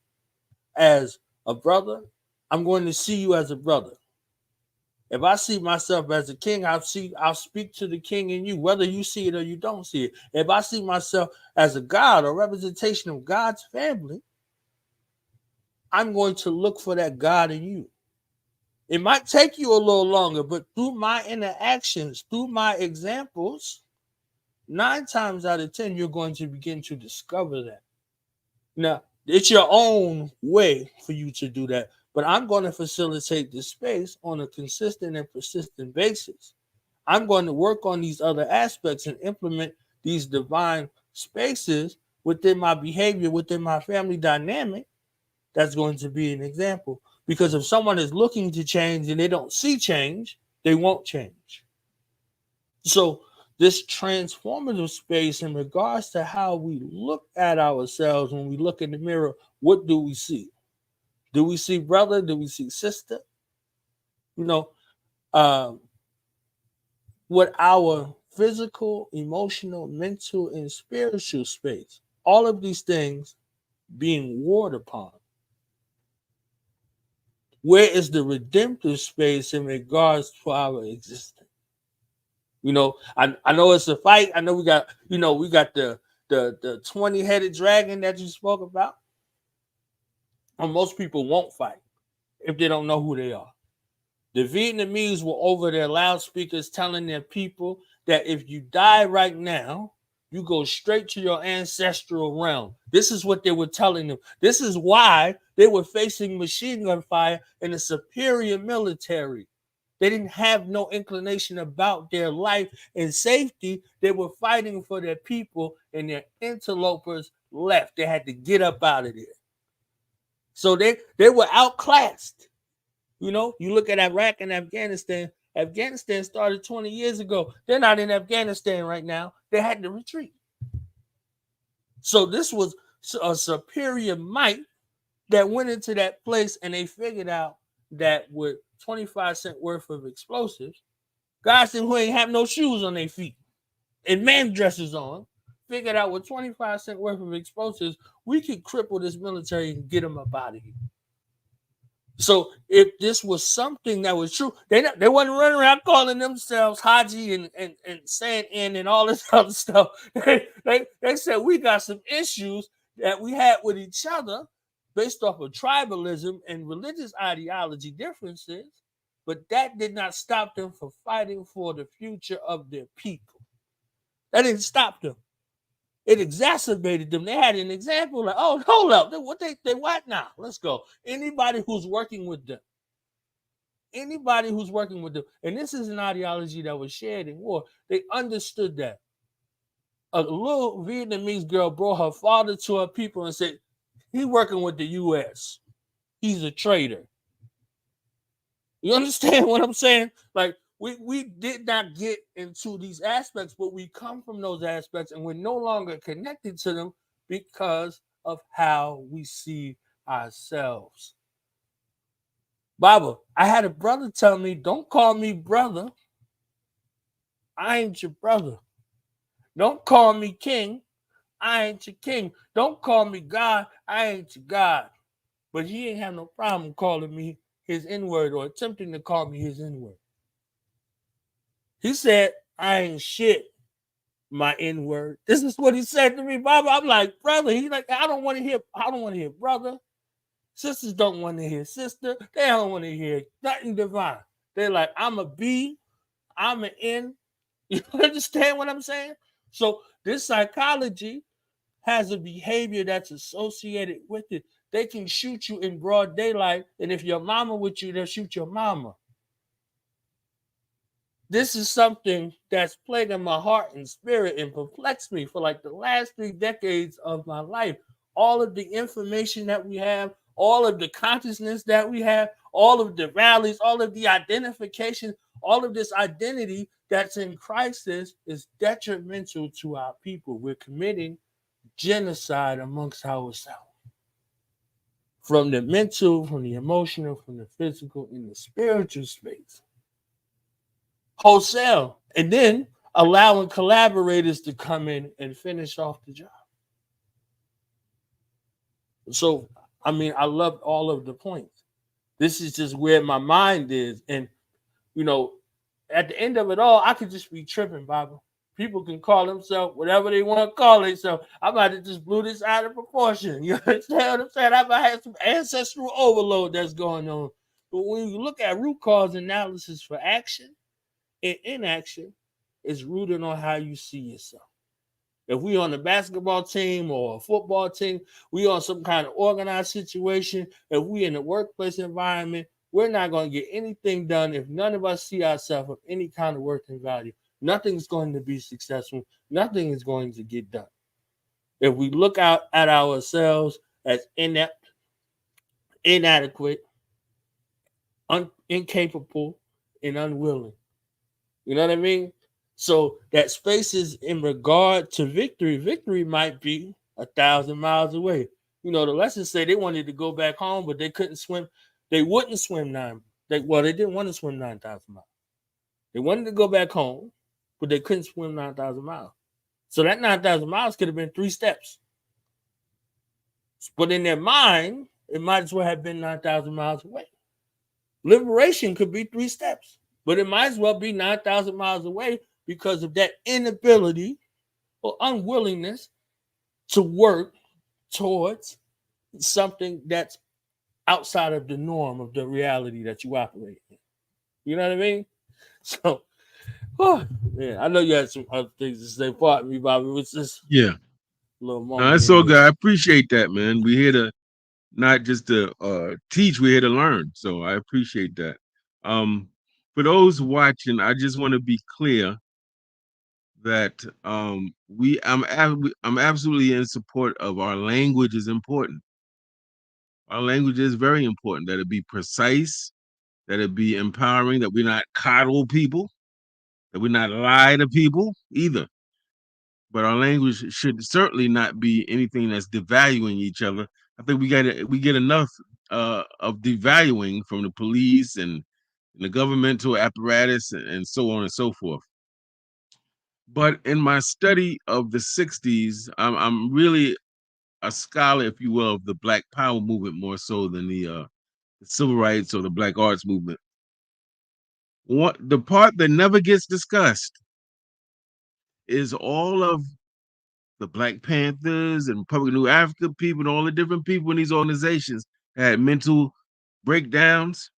as a brother, I'm going to see you as a brother. If I see myself as a king, I'll speak to the king in you, whether you see it or you don't see it. If I see myself as a God, a representation of God's family, I'm going to look for that God in you. It might take you a little longer, but through my interactions, through my examples, 9 times out of 10, you're going to begin to discover that. Now, it's your own way for you to do that, but I'm going to facilitate this space on a consistent and persistent basis. I'm going to work on these other aspects and implement these divine spaces within my behavior, within my family dynamic. That's going to be an example. Because if someone is looking to change and they don't see change, they won't change. So this transformative space in regards to how we look at ourselves when we look in the mirror, what do we see? Do we see brother? Do we see sister? With our physical, emotional, mental, and spiritual space, all of these things being warred upon. Where is the redemptive space in regards to our existence? I know it's a fight. I know we got the 20-headed dragon that you spoke about. And most people won't fight if they don't know who they are. The Vietnamese were over their loudspeakers telling their people that if you die right now, you go straight to your ancestral realm. This is what they were telling them. This is why they were facing machine gun fire in a superior military. They didn't have no inclination about their life and safety. They were fighting for their people, and their interlopers left. They had to get up out of there. So they were outclassed. You look at Iraq and Afghanistan. Afghanistan started 20 years ago. They're not in Afghanistan right now. They had to retreat. So this was a superior might that went into that place, and they figured out that with 25 cents worth of explosives, guys who ain't have no shoes on their feet and man dresses on, figured out with 25 cents worth of explosives, we could cripple this military and get them up out of here. So if this was something that was true, they wasn't running around calling themselves Haji and saying and all this other stuff. They said we got some issues that we had with each other based off of tribalism and religious ideology differences, but that did not stop them from fighting for the future of their people. That didn't stop them. It exacerbated them. They had an example like, oh, hold up, they what now? Let's go. Anybody who's working with them, and this is an ideology that was shared in war. They understood that a little Vietnamese girl brought her father to her people and said, "He working with the U.S. He's a traitor." You understand what I'm saying? Like we did not get into these aspects, but we come from those aspects and we're no longer connected to them because of how we see ourselves. Baba, I had a brother tell me, don't call me brother. I ain't your brother. Don't call me king. I ain't your king. Don't call me God. I ain't your God. But he ain't have no problem calling me his N-word or attempting to call me his N-word. He said, I ain't shit, my N-word. This is what he said to me, Baba. I'm like, brother. He's like, I don't want to hear brother. Sisters don't want to hear sister. They don't want to hear nothing divine. They're like, I'm a B, I'm an N. You understand what I'm saying? So this psychology has a behavior that's associated with it. They can shoot you in broad daylight, and if your mama with you, they'll shoot your mama. This is something that's plaguing my heart and spirit and perplexed me for like the last 3 decades of my life. All of the information that we have, all of the consciousness that we have, all of the rallies, all of the identification, all of this identity that's in crisis is detrimental to our people. We're committing genocide amongst ourselves. From the mental, from the emotional, from the physical, in the spiritual space. Wholesale. And then allowing collaborators to come in and finish off the job. So, I mean, I love all of the points. This is just where my mind is. And, you know, at the end of it all, I could just be tripping, Baba. People can call themselves whatever they want to call themselves. I might have just blew this out of proportion. You understand what I'm saying? I might have some ancestral overload that's going on. But when you look at root cause analysis for action and inaction, it's rooted on how you see yourself. If we on a basketball team or a football team, we on some kind of organized situation. If we in a workplace environment, we're not going to get anything done if none of us see ourselves of any kind of worth and value. Nothing's going to be successful. Nothing is going to get done. If we look out at ourselves as inept, inadequate, incapable, and unwilling. You know what I mean? So that space is in regard to victory. Victory might be 1,000 miles away. You know, the lessons say they wanted to go back home, but they couldn't swim. They wouldn't swim they didn't want to swim 9,000 miles. They wanted to go back home, but they couldn't swim 9,000 miles. So that 9,000 miles could have been 3 steps. But in their mind, it might as well have been 9,000 miles away. Liberation could be 3 steps, but it might as well be 9,000 miles away because of that inability or unwillingness to work towards something that's outside of the norm of the reality that you operate in. You know what I mean? So, man, I know you had some other things to say. Pardon me, Bobby. It was just Yeah. a little No, moment that's in so here. good. I appreciate that, man. We're here to not just to teach, we're here to learn. So I appreciate that. Um, for those watching, I just want to be clear that I'm absolutely in support of our language is important. Our language is very important. That it be precise, that it be empowering, that we not coddle people, that we not lie to people either. But our language should certainly not be anything that's devaluing each other. I think we get enough of devaluing from the police and the governmental apparatus and so on and so forth. But in my study of the '60s, I'm really a scholar, if you will, of the Black Power movement more so than the civil rights or the Black Arts movement. What the part that never gets discussed is all of the Black Panthers and Republic of New Africa people and all the different people in these organizations that had mental breakdowns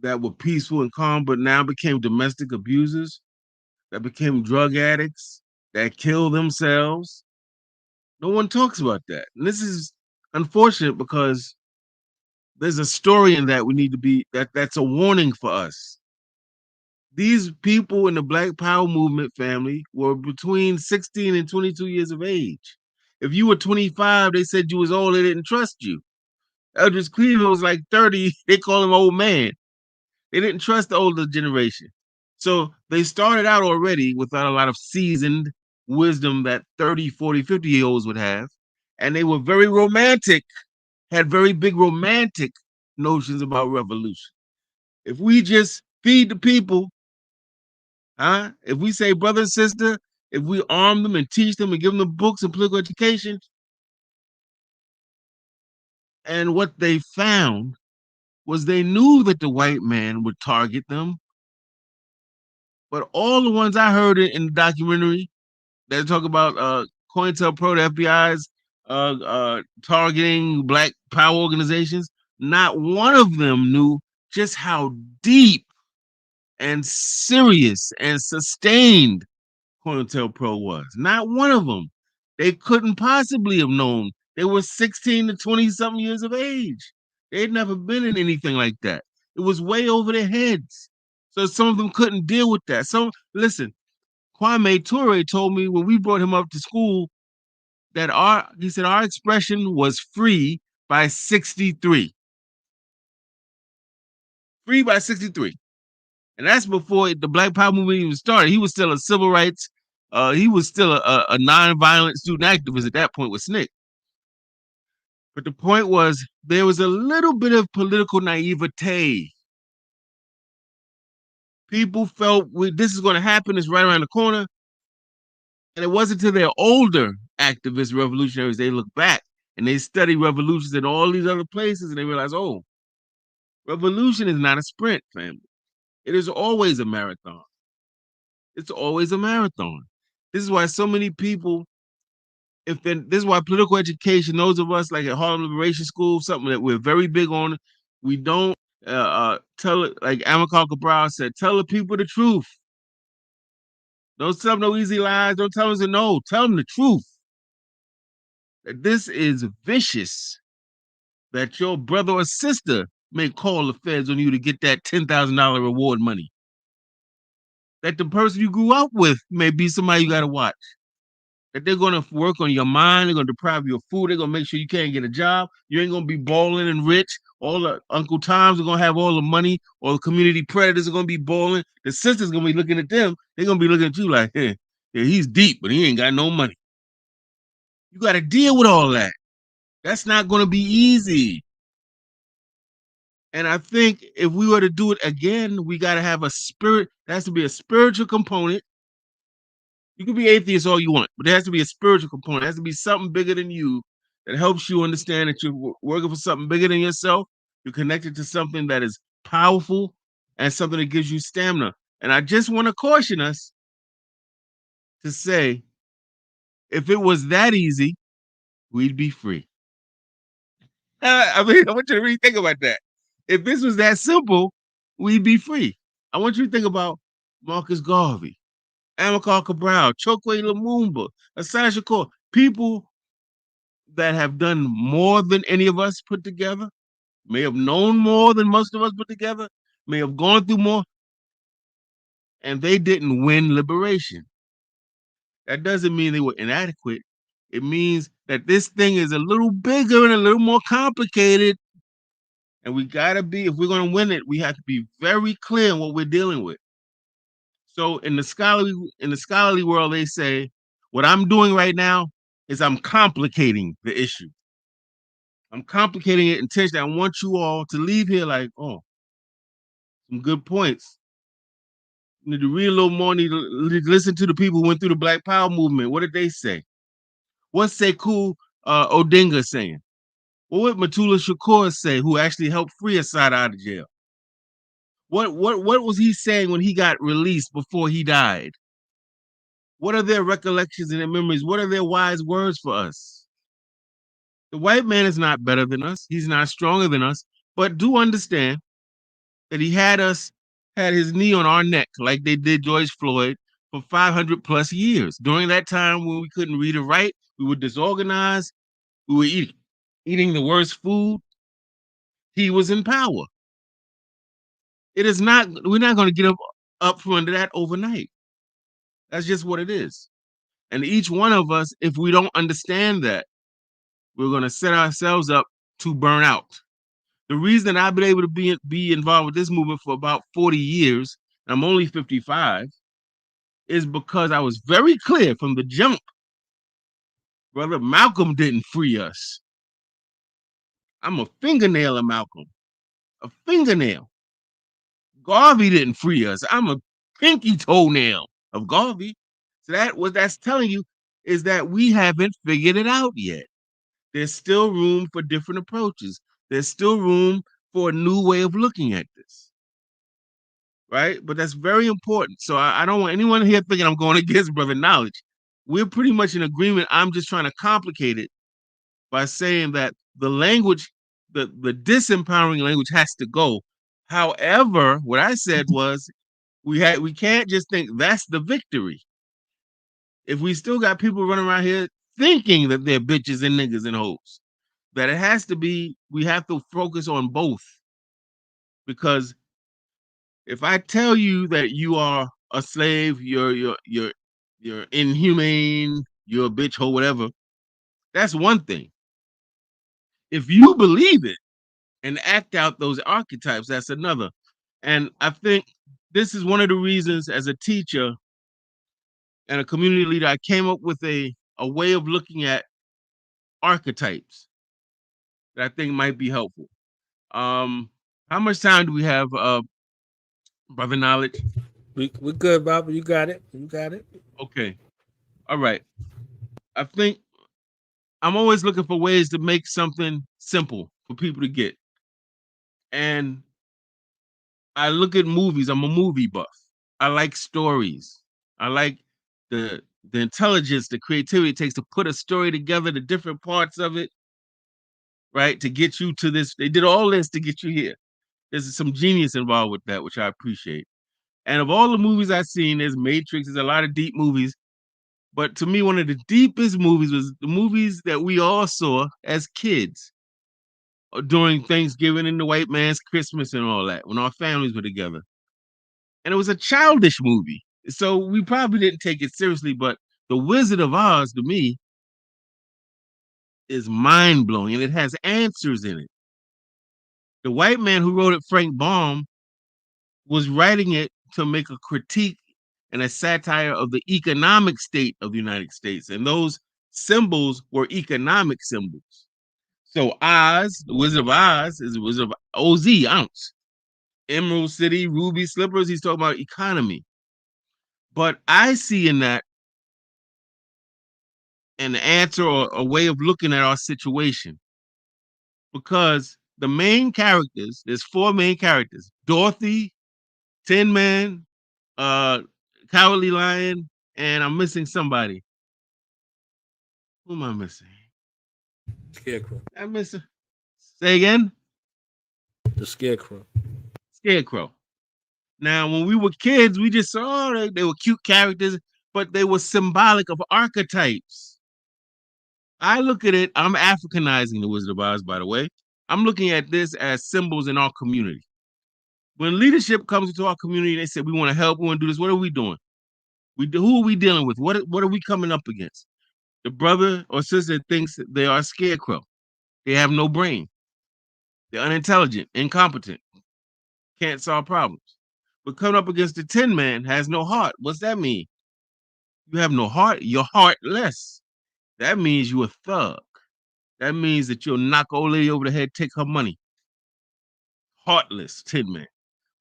that were peaceful and calm, but now became domestic abusers, that became drug addicts, that killed themselves, No one talks about that. And this is unfortunate because there's a story in that we need to be that's a warning for us. These people in the Black Power movement family were between 16 and 22 years of age. If you were 25, they said you was old, they didn't trust you. Eldridge Cleveland was like 30, they call him old man. They didn't trust the older generation. So they started out already without a lot of seasoned wisdom that 30, 40, 50 year olds would have. And they were very romantic, had very big romantic notions about revolution. If we just feed the people, if we say brother and sister, if we arm them and teach them and give them books and political education, and what they found was they knew that the white man would target them. But all the ones I heard in the documentary that talk about COINTELPRO, the FBI's targeting Black Power organizations, not one of them knew just how deep and serious and sustained COINTELPRO was. Not one of them. They couldn't possibly have known. They were 16 to 20 something years of age. They'd never been in anything like that. It was way over their heads. So some of them couldn't deal with that. So listen, Kwame Ture told me when we brought him up to school that he said our expression was free by 63. Free by 63. And that's before the Black Power movement even started. He was still a civil rights, he was still a nonviolent student activist at that point with SNCC. But the point was there was a little bit of political naivete. People felt this is going to happen, it's right around the corner. And it wasn't until they're older activist revolutionaries, they look back and they study revolutions in all these other places and they realize, oh, revolution is not a sprint, family. It is always a marathon. It's always a marathon. This is why so many people, this is why political education, those of us like at Harlem Liberation School, something that we're very big on, we don't tell it, like Amilcar Cabral said, tell the people the truth. Don't tell them no easy lies. Don't tell them no. Tell them the truth. That this is vicious. That your brother or sister may call the feds on you to get that $10,000 reward money. That the person you grew up with may be somebody you got to watch. That they're going to work on your mind. They're going to deprive you of food. They're going to make sure you can't get a job. You ain't going to be balling and rich. All the Uncle Toms are going to have all the money. All the community predators are going to be balling. The sisters going to be looking at them. They're going to be looking at you like, hey, yeah, he's deep, but he ain't got no money. You got to deal with all that. That's not going to be easy. And I think if we were to do it again, we got to have a spirit. There has to be a spiritual component. You can be atheist all you want, but there has to be a spiritual component. There has to be something bigger than you that helps you understand that you're working for something bigger than yourself. You're connected to something that is powerful and something that gives you stamina. And I just want to caution us to say, if it was that easy, we'd be free. I mean, I want you to really think about that. If this was that simple, we'd be free. I want you to think about Marcus Garvey, Amilcar Cabral, Chokwe Lumumba, Asai Shakur, people that have done more than any of us put together, may have known more than most of us put together, may have gone through more, and they didn't win liberation. That doesn't mean they were inadequate. It means that this thing is a little bigger and a little more complicated. And we gotta be, if we're gonna win it, we have to be very clear on what we're dealing with. So in the scholarly world, they say, what I'm doing right now is I'm complicating the issue. I'm complicating it intentionally. I want you all to leave here like, oh, some good points. You need to read a little more, need to listen to the people who went through the Black Power movement. What did they say? What's Sekou Odinga saying? What would Matula Shakur say, who actually helped free Assad out of jail? What was he saying when he got released before he died? What are their recollections and their memories? What are their wise words for us? The white man is not better than us. He's not stronger than us. But do understand that he had his knee on our neck like they did George Floyd for 500 plus years. During that time when we couldn't read or write, we were disorganized, we were eating the worst food. He was in power. It is not, we're not going to get up from under that overnight. That's just what it is. And each one of us, if we don't understand that, we're going to set ourselves up to burn out. The reason I've been able to be involved with this movement for about 40 years, and I'm only 55, is because I was very clear from the jump. Brother Malcolm didn't free us. I'm a fingernail of Malcolm, a fingernail. Garvey didn't free us. I'm a pinky toenail of Garvey. So what that's telling you is that we haven't figured it out yet. There's still room for different approaches. There's still room for a new way of looking at this. Right? But that's very important. So I don't want anyone here thinking I'm going against brother knowledge. We're pretty much in agreement. I'm just trying to complicate it by saying that the language, the disempowering language has to go. However, what I said was we can't just think that's the victory. If we still got people running around here thinking that they're bitches and niggas and hoes, that it has to be, we have to focus on both. Because if I tell you that you are a slave, you're inhumane, you're a bitch or whatever, that's one thing. If you believe it and act out those archetypes, that's another. And I think this is one of the reasons as a teacher and a community leader, I came up with a way of looking at archetypes that I think might be helpful. How much time do we have, brother knowledge? We good, Bobby. You got it. You got it. Okay. All right. I think I'm always looking for ways to make something simple for people to get. And I look at movies. I'm a movie buff. I like stories. I like the intelligence, the creativity it takes to put a story together, the different parts of it, right? To get you to this. They did all this to get you here. There's some genius involved with that, which I appreciate. And of all the movies I've seen, there's Matrix, there's a lot of deep movies. But to me, one of the deepest movies was the movies that we all saw as kids during Thanksgiving and the white man's Christmas and all that, when our families were together. And it was a childish movie. So we probably didn't take it seriously, but The Wizard of Oz, to me, is mind-blowing, and it has answers in it. The white man who wrote it, Frank Baum, was writing it to make a critique and a satire of the economic state of the United States. And those symbols were economic symbols. So Oz, the Wizard of Oz, is the Wizard of OZ, ounce. Emerald City, Ruby Slippers, he's talking about economy. But I see in that an answer or a way of looking at our situation. Because the main characters, there's four main characters: Dorothy, Tin Man, Cowardly Lion, and I'm missing somebody. Who am I missing? Scarecrow. I'm missing. Say again? The Scarecrow. Scarecrow. Now, when we were kids, we just saw they were cute characters, but they were symbolic of archetypes. I look at it, I'm Africanizing the Wizard of Oz, by the way. I'm looking at this as symbols in our community. When leadership comes into our community, they say, we want to help, we want to do this. What are we doing? Who are we dealing with? What are we coming up against? The brother or sister thinks that they are a scarecrow. They have no brain. They're unintelligent, incompetent, can't solve problems. But coming up against the Tin Man has no heart. What's that mean? You have no heart. You're heartless. That means you're a thug. That means that you'll knock old lady over the head, take her money. Heartless Tin Man.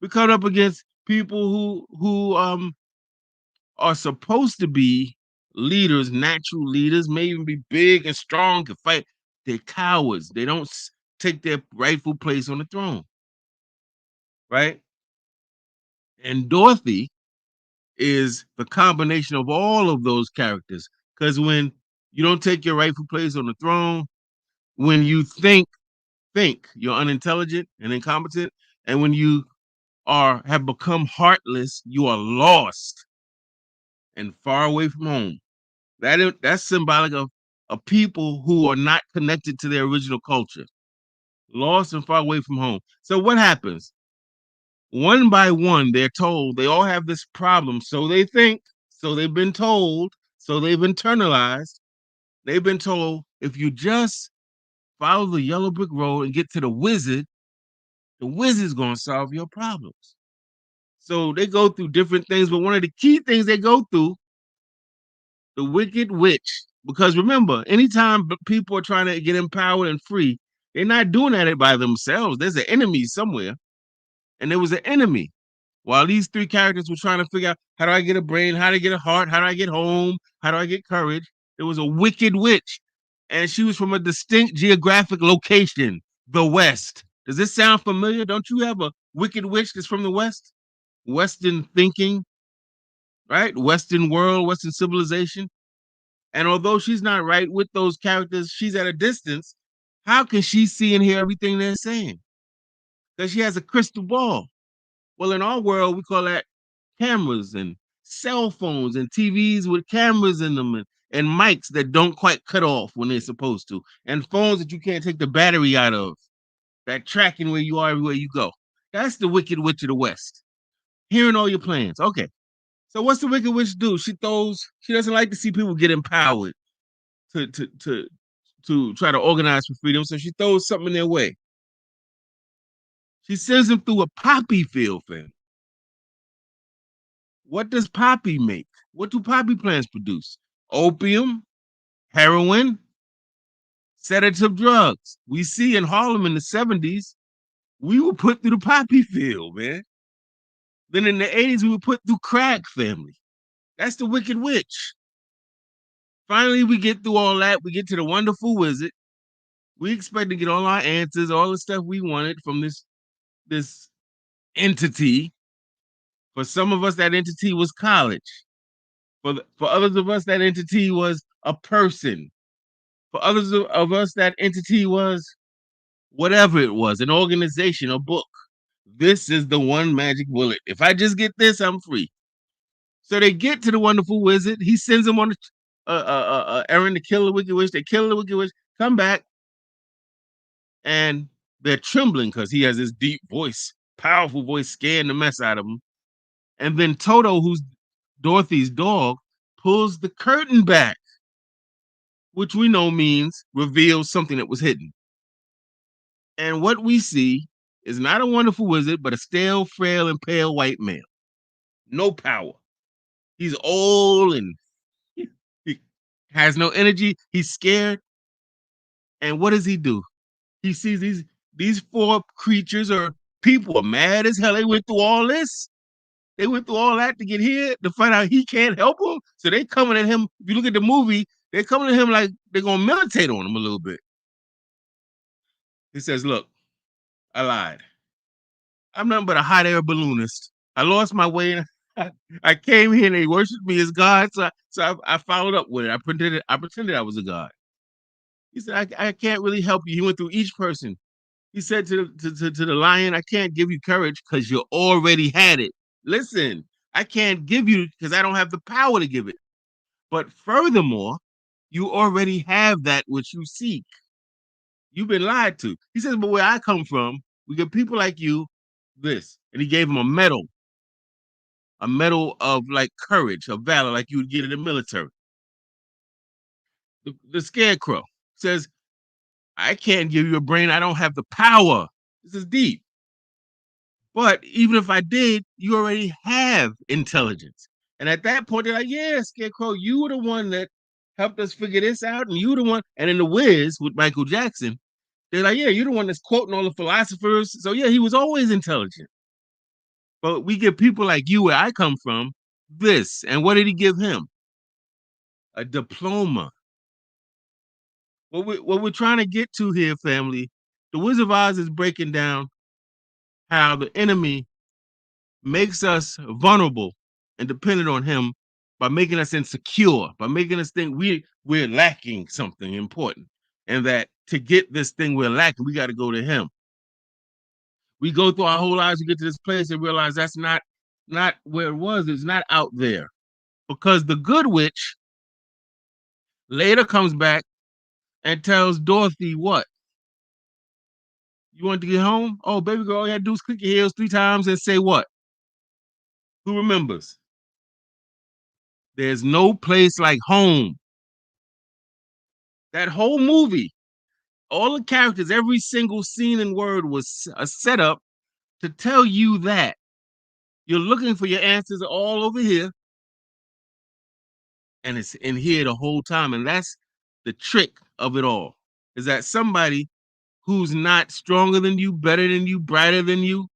We're coming up against people who are supposed to be leaders, natural leaders, may even be big and strong, can fight. They're cowards. They don't take their rightful place on the throne. Right? And Dorothy is the combination of all of those characters. Because when you don't take your rightful place on the throne, when you think you're unintelligent and incompetent, and when you have become heartless, you are lost. and far away from home. That's symbolic of people who are not connected to their original culture, lost and far away from home. So what happens? One by one, they're told they all have this problem. So they think, so they've been told, so they've internalized. They've been told if you just follow the yellow brick road and get to the wizard's gonna solve your problems. So they go through different things, but one of the key things they go through, the wicked witch. Because remember, anytime people are trying to get empowered and free, they're not doing that by themselves. There's an enemy somewhere, and there was an enemy. While these three characters were trying to figure out how do I get a brain, how do I get a heart, how do I get home, how do I get courage, there was a wicked witch, and she was from a distinct geographic location, the West. Does this sound familiar? Don't you have a wicked witch that's from the West? Western thinking, right? Western world, Western civilization. And although she's not right with those characters, she's at a distance. How can she see and hear everything they're saying? Because she has a crystal ball. Well, in our world, we call that cameras and cell phones and TVs with cameras in them and mics that don't quite cut off when they're supposed to, and phones that you can't take the battery out of, that tracking where you are everywhere you go. That's the Wicked Witch of the West. Hearing all your plans. Okay. So what's the Wicked Witch do? She doesn't like to see people get empowered to try to organize for freedom. So she throws something in their way. She sends them through a poppy field, fam. What does poppy make? What do poppy plants produce? Opium, heroin, sedative drugs. We see in Harlem in the 70s, we were put through the poppy field, man. Then in the 80s, we were put through crack, family. That's the Wicked Witch. Finally, we get through all that. We get to the wonderful wizard. We expect to get all our answers, all the stuff we wanted from this entity. For some of us, that entity was college. For others of us, that entity was a person. For others of us, that entity was whatever it was, an organization, a book. This is the one magic bullet. If I just get this, I'm free. So they get to the wonderful wizard. He sends them on a errand to kill the Wicked Witch. They kill the Wicked Witch, come back, and they're trembling because he has this deep voice, powerful voice, scaring the mess out of them. And then Toto, who's Dorothy's dog, pulls the curtain back, which we know means reveals something that was hidden. And what we see is not a wonderful wizard, but a stale, frail, and pale white male. No power. He's old and he has no energy. He's scared. And what does he do? He sees these four creatures or people are mad as hell. They went through all this. They went through all that to get here to find out he can't help them. So they coming at him. If you look at the movie, they're coming at him like they're gonna militate on him a little bit. He says, "Look, I lied. I'm nothing but a hot air balloonist. I lost my way and I came here and they worshiped me as God. So I followed up with it. I pretended I was a God." He said, I can't really help you. He went through each person. He said to the lion, I can't give you courage because you already had it. Listen, I can't give you because I don't have the power to give it. But furthermore, you already have that which you seek. You've been lied to. He says, but where I come from, we get people like you this. And he gave him a medal of like courage, of valor, like you would get in the military. The scarecrow says, I can't give you a brain. I don't have the power. This is deep. But even if I did, you already have intelligence. And at that point, they're like, yeah, Scarecrow, you were the one that helped us figure this out. And you were the one. And in The Wiz with Michael Jackson, they're like, yeah, you're the one that's quoting all the philosophers. So yeah, he was always intelligent. But we get people like you, where I come from, this. And what did he give him? A diploma. What we're trying to get to here, family, the Wizard of Oz is breaking down how the enemy makes us vulnerable and dependent on him by making us insecure, by making us think we're lacking something important, and that to get this thing we're lacking, we got to go to him. We go through our whole lives to get to this place and realize that's not where it was. It's not out there. because the good witch later comes back and tells Dorothy what? You want to get home? Oh, baby girl, all you had to do is click your heels 3 times and say what? Who remembers? There's no place like home. That whole movie, all the characters, every single scene and word was a setup to tell you that you're looking for your answers all over here, and it's in here the whole time. And that's the trick of it all, is that somebody who's not stronger than you, better than you, brighter than you,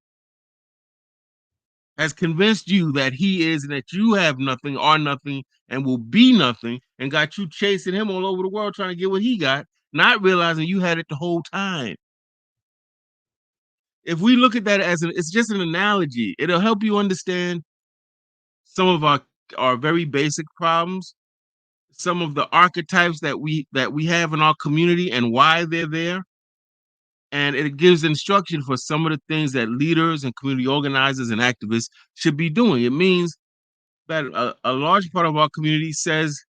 has convinced you that he is and that you have nothing, are nothing, and will be nothing, and got you chasing him all over the world trying to get what he got, not realizing you had it the whole time. If we look at that as it's just an analogy, it'll help you understand some of our very basic problems, some of the archetypes that we have in our community and why they're there. And it gives instruction for some of the things that leaders and community organizers and activists should be doing. It means that a large part of our community says,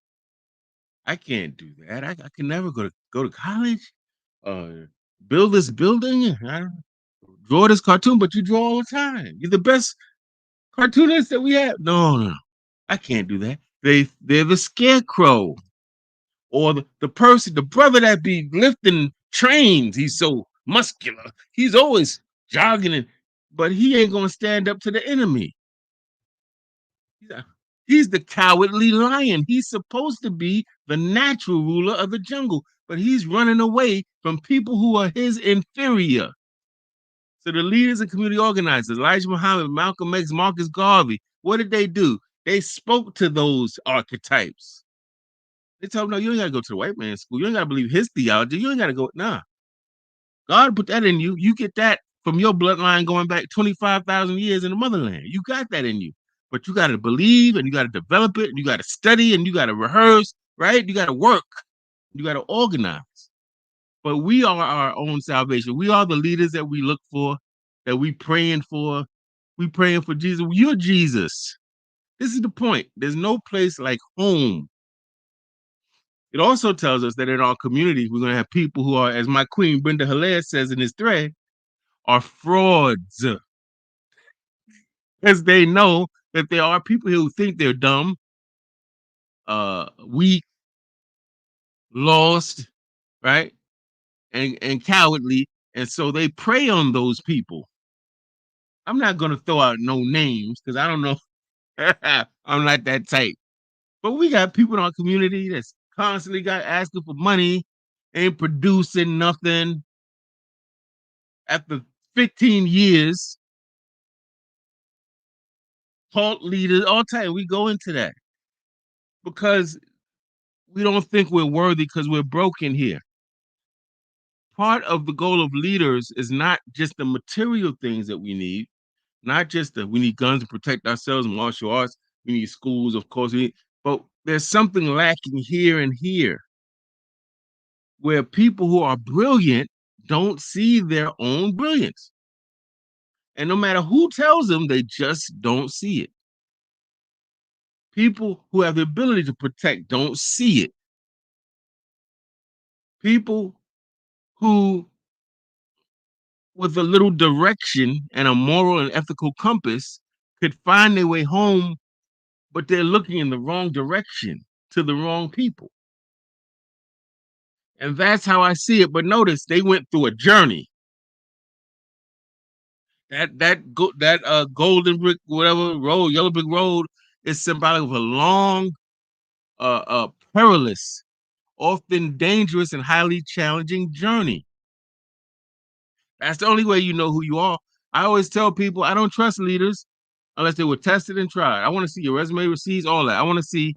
I can't do that. I can never go to college, uh, build this building, draw this cartoon, but you draw all the time. You're the best cartoonist that we have. No, no, no. I can't do that. They're the scarecrow. Or the person, the brother that be lifting trains. He's so muscular. He's always jogging, but he ain't gonna stand up to the enemy. He's the cowardly lion. He's supposed to be the natural ruler of the jungle, but he's running away from people who are his inferior. So the leaders and community organizers, Elijah Muhammad, Malcolm X, Marcus Garvey, what did they do? They spoke to those archetypes. They told him, no, you ain't got to go to the white man's school. You ain't got to believe his theology. You ain't got to go. Nah. God put that in you. You get that from your bloodline going back 25,000 years in the motherland. You got that in you. But you got to believe and you got to develop it and you got to study and you got to rehearse, right? You got to work. You got to organize. But we are our own salvation. We are the leaders that we look for, that we praying for. We praying for Jesus. You're Jesus. This is the point. There's no place like home. It also tells us that in our community, we're going to have people who are, as my queen Brenda Hilaire says in this thread, are frauds. As they know that there are people who think they're dumb, weak, lost, right? And cowardly. And so they prey on those people. I'm not going to throw out no names because I don't know. I'm not that type. But we got people in our community that's constantly got asking for money, ain't producing nothing. After 15 years, cult leaders, all time, we go into that because we don't think we're worthy because we're broken here. Part of the goal of leaders is not just the material things that we need, not just that we need guns to protect ourselves and martial arts. We need schools, of course, but there's something lacking here and here where people who are brilliant don't see their own brilliance. And no matter who tells them, they just don't see it. People who have the ability to protect don't see it. People who, with a little direction and a moral and ethical compass, could find their way home, but they're looking in the wrong direction to the wrong people. And that's how I see it. But notice they went through a journey. That golden brick, whatever road, yellow brick road, is symbolic of a long, perilous, often dangerous and highly challenging journey. That's the only way you know who you are. I always tell people I don't trust leaders unless they were tested and tried. I want to see your resume, receipts, all that. I want to see.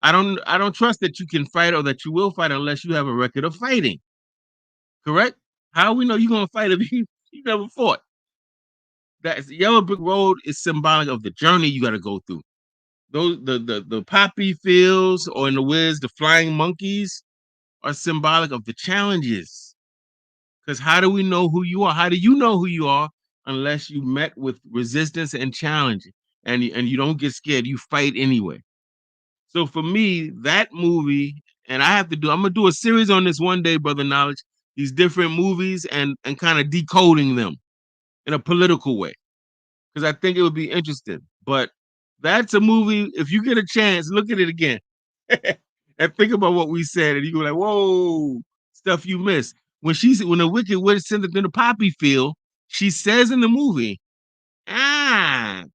I don't trust that you can fight or that you will fight unless you have a record of fighting. Correct? How we know you're gonna fight if you never fought? That yellow brick road is symbolic of the journey you got to go through. Those the poppy fields, or in the Wiz, the flying monkeys, are symbolic of the challenges. Because how do we know who you are? How do you know who you are unless you met with resistance and challenge, and you don't get scared? You fight anyway. So for me, that movie, and I'm gonna do a series on this one day, brother Knowledge. These different movies and kind of decoding them in a political way, because I think it would be interesting. But that's a movie. If you get a chance, look at it again and think about what we said, and you go like, "Whoa, stuff you missed." When the Wicked Witch sent it to the poppy field, she says in the movie, "Ah,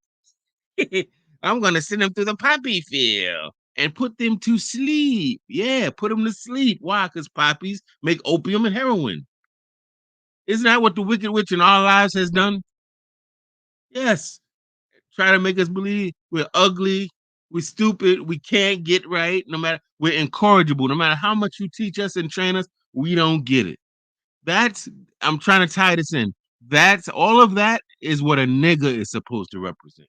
I'm gonna send them through the poppy field and put them to sleep. Yeah, put them to sleep. Why? Because poppies make opium and heroin. Isn't that what the Wicked Witch in our lives has done? Yes. Try to make us believe we're ugly, we're stupid, we can't get right, no matter we're incorrigible, no matter how much you teach us and train us, we don't get it. That's I'm trying to tie this in. That's all of that is what a nigga is supposed to represent.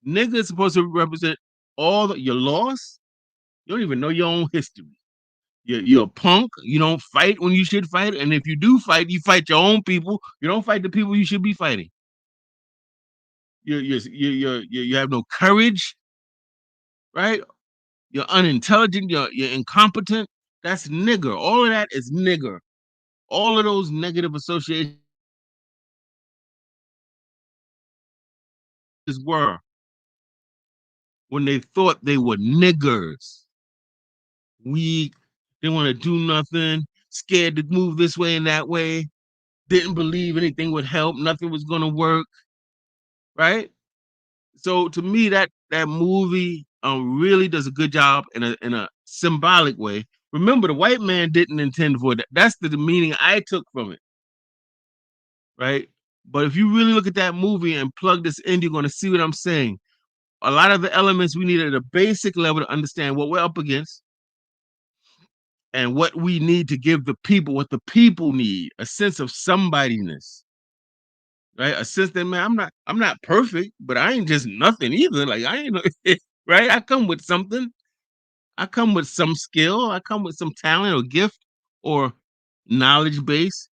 Nigga is supposed to represent you're lost. You don't even know your own history. You're a punk. You don't fight when you should fight, and if you do fight, you fight your own people. You don't fight the people you should be fighting. You have no courage, right? You're unintelligent. You're incompetent. That's nigger. All of that is nigger. All of those negative associations were when they thought they were niggers. Weak. Didn't want to do nothing. Scared to move this way and that way. Didn't believe anything would help. Nothing was gonna work. Right. So to me, that movie really does a good job in a symbolic way. Remember, the white man didn't intend for that. That's the meaning I took from it, right? But if you really look at that movie and plug this in, you're going to see what I'm saying. A lot of the elements we need at a basic level to understand what we're up against and what we need to give the people, what the people need, a sense of somebodyness, right? A sense that, man, I'm not perfect, but I ain't just nothing either. Like I ain't right. I come with something. I come with some skill. I come with some talent or gift or knowledge base.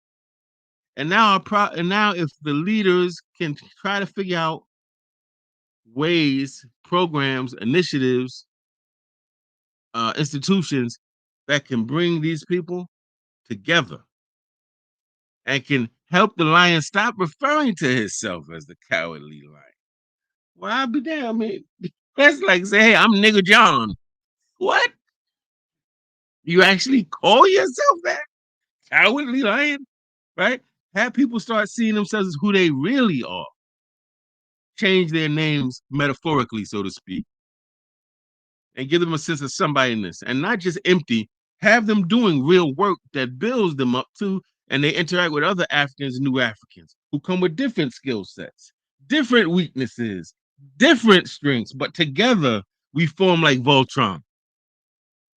And now if the leaders can try to figure out ways, programs, initiatives, institutions that can bring these people together and can help the lion stop referring to himself as the cowardly lion. Well, I'll be damn. I mean, that's like say, hey, I'm nigga John. What? You actually call yourself that? Cowardly lion? Right? Have people start seeing themselves as who they really are. Change their names metaphorically, so to speak, and give them a sense of somebodyness and not just empty. Have them doing real work that builds them up too, and they interact with other Africans and new Africans who come with different skill sets, different weaknesses, different strengths, but together we form like Voltron.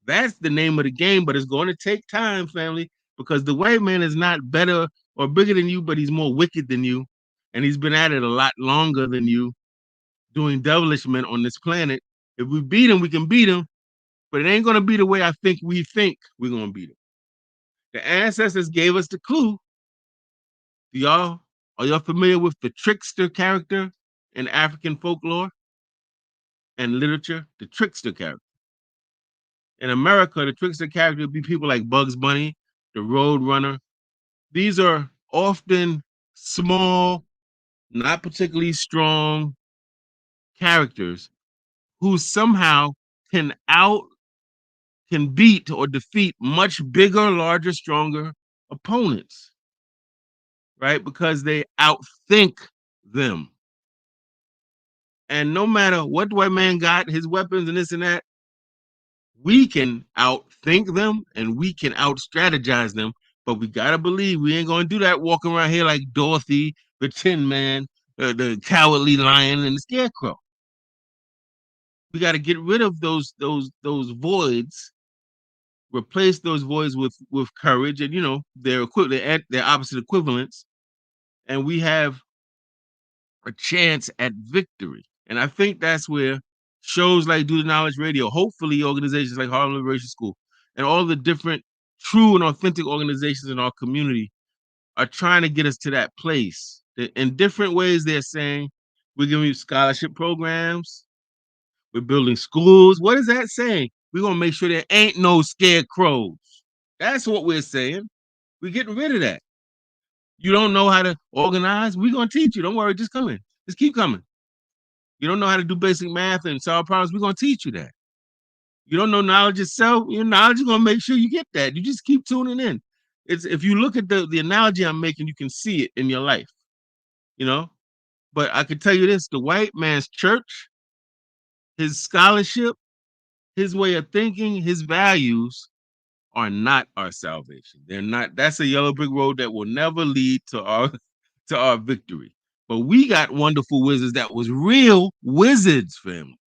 That's the name of the game, but it's going to take time, family, because the white man is not better or bigger than you, but he's more wicked than you, and he's been at it a lot longer than you, doing devilishment on this planet. If we beat him, we can beat him, but it ain't gonna be the way I think we're gonna beat him. The ancestors gave us the clue. Y'all are y'all familiar with the trickster character in African folklore and literature? The trickster character. In America, the trickster character would be people like Bugs Bunny, the Road Runner. These are often small, not particularly strong characters who somehow can out can beat or defeat much bigger, larger, stronger opponents, right? Because they outthink them. And no matter what the white man got, his weapons and this and that, we can outthink them and we can out strategize them. But we gotta believe we ain't gonna do that walking around here like Dorothy, the Tin Man, the Cowardly Lion, and the Scarecrow. We got to get rid of those voids, replace those voids with courage, and their opposite equivalents, and we have a chance at victory. And I think that's where shows like Do the Knowledge Radio, hopefully organizations like Harlem Liberation School, and all the different true and authentic organizations in our community are trying to get us to that place. In different ways, they're saying we're giving you scholarship programs, We're building schools. What is that saying? We're going to make sure there ain't no scarecrows. That's what we're saying. We're getting rid of that. You don't know how to organize? We're going to teach you. Don't worry. Just come in. Just keep coming. You don't know how to do basic math and solve problems? We're going to teach you that. You don't know knowledge itself? Your knowledge is going to make sure you get that. You just keep tuning in. It's if you look at the analogy I'm making, you can see it in your life, you know? But I can tell you this, the white man's church, his scholarship, his way of thinking, his values are not our salvation. They're not. That's a yellow brick road that will never lead to our victory. But we got wonderful wizards that was real wizards, family.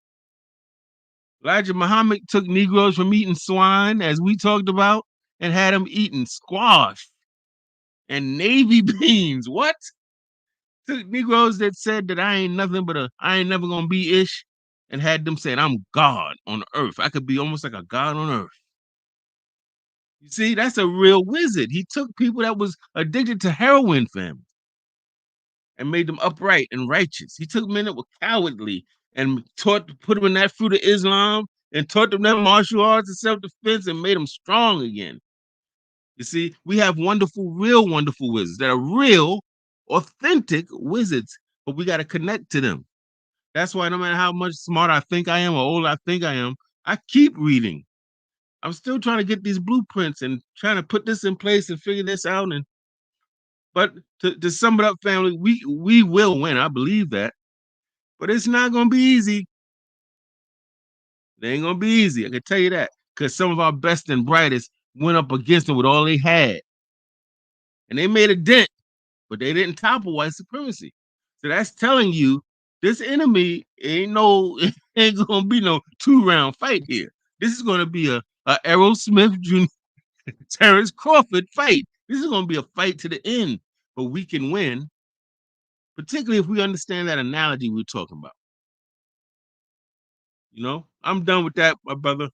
Elijah Muhammad took Negroes from eating swine, as we talked about, and had them eating squash and navy beans. What? Took Negroes that said that I ain't nothing but I ain't never gonna be ish, and had them saying I'm God on earth. I could be almost like a God on earth. You see, that's a real wizard. He took people that was addicted to heroin, family, and made them upright and righteous. He took men that were cowardly and put them in that fruit of Islam and taught them that martial arts and self-defense and made them strong again. You see, we have real wonderful wizards that are real, authentic wizards, but we got to connect to them. That's why no matter how much smart I think I am or old I think I am, I keep reading. I'm still trying to get these blueprints and trying to put this in place and figure this out. But to sum it up, family, we will win. I believe that. But it's not gonna be easy. It ain't gonna be easy. I can tell you that. Because some of our best and brightest went up against them with all they had. And they made a dent, but they didn't topple white supremacy. So that's telling you this enemy ain't gonna be no 2-round fight here. This is gonna be a Errol Smith Jr. Terrence Crawford fight. This is gonna be a fight to the end, but we can win, particularly if we understand that analogy we're talking about. You know, I'm done with that, my brother.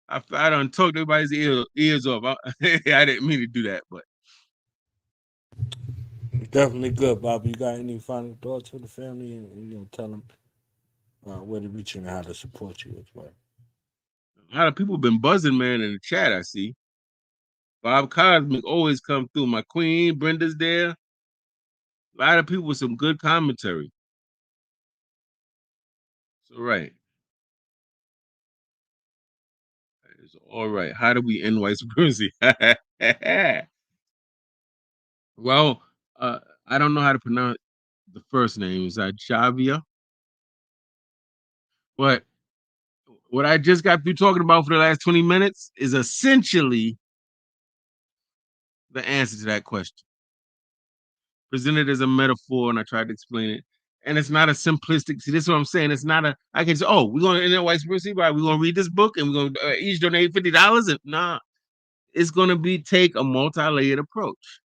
I done talked everybody's ears off. I didn't mean to do that, but Definitely good, Bobby. You got any final thoughts for the family, and tell them where to reach you and how to support you as well. a lot of people been buzzing, man, in the chat. I see Bob Cosmic always come through. My queen Brenda's there. A lot of people with some good commentary. It's all right. It's all right. How do we end white supremacy? Well, I don't know how to pronounce the first name. Is that Javia? But what I just got through talking about for the last 20 minutes is essentially the answer to that question. Presented as a metaphor, and I tried to explain it. And it's not a simplistic. See, this is what I'm saying. It's not a. I can say, oh, we're going to end white supremacy, right? We're going to read this book, and we're going to each donate $50. And nah, it's going to take a multi-layered approach,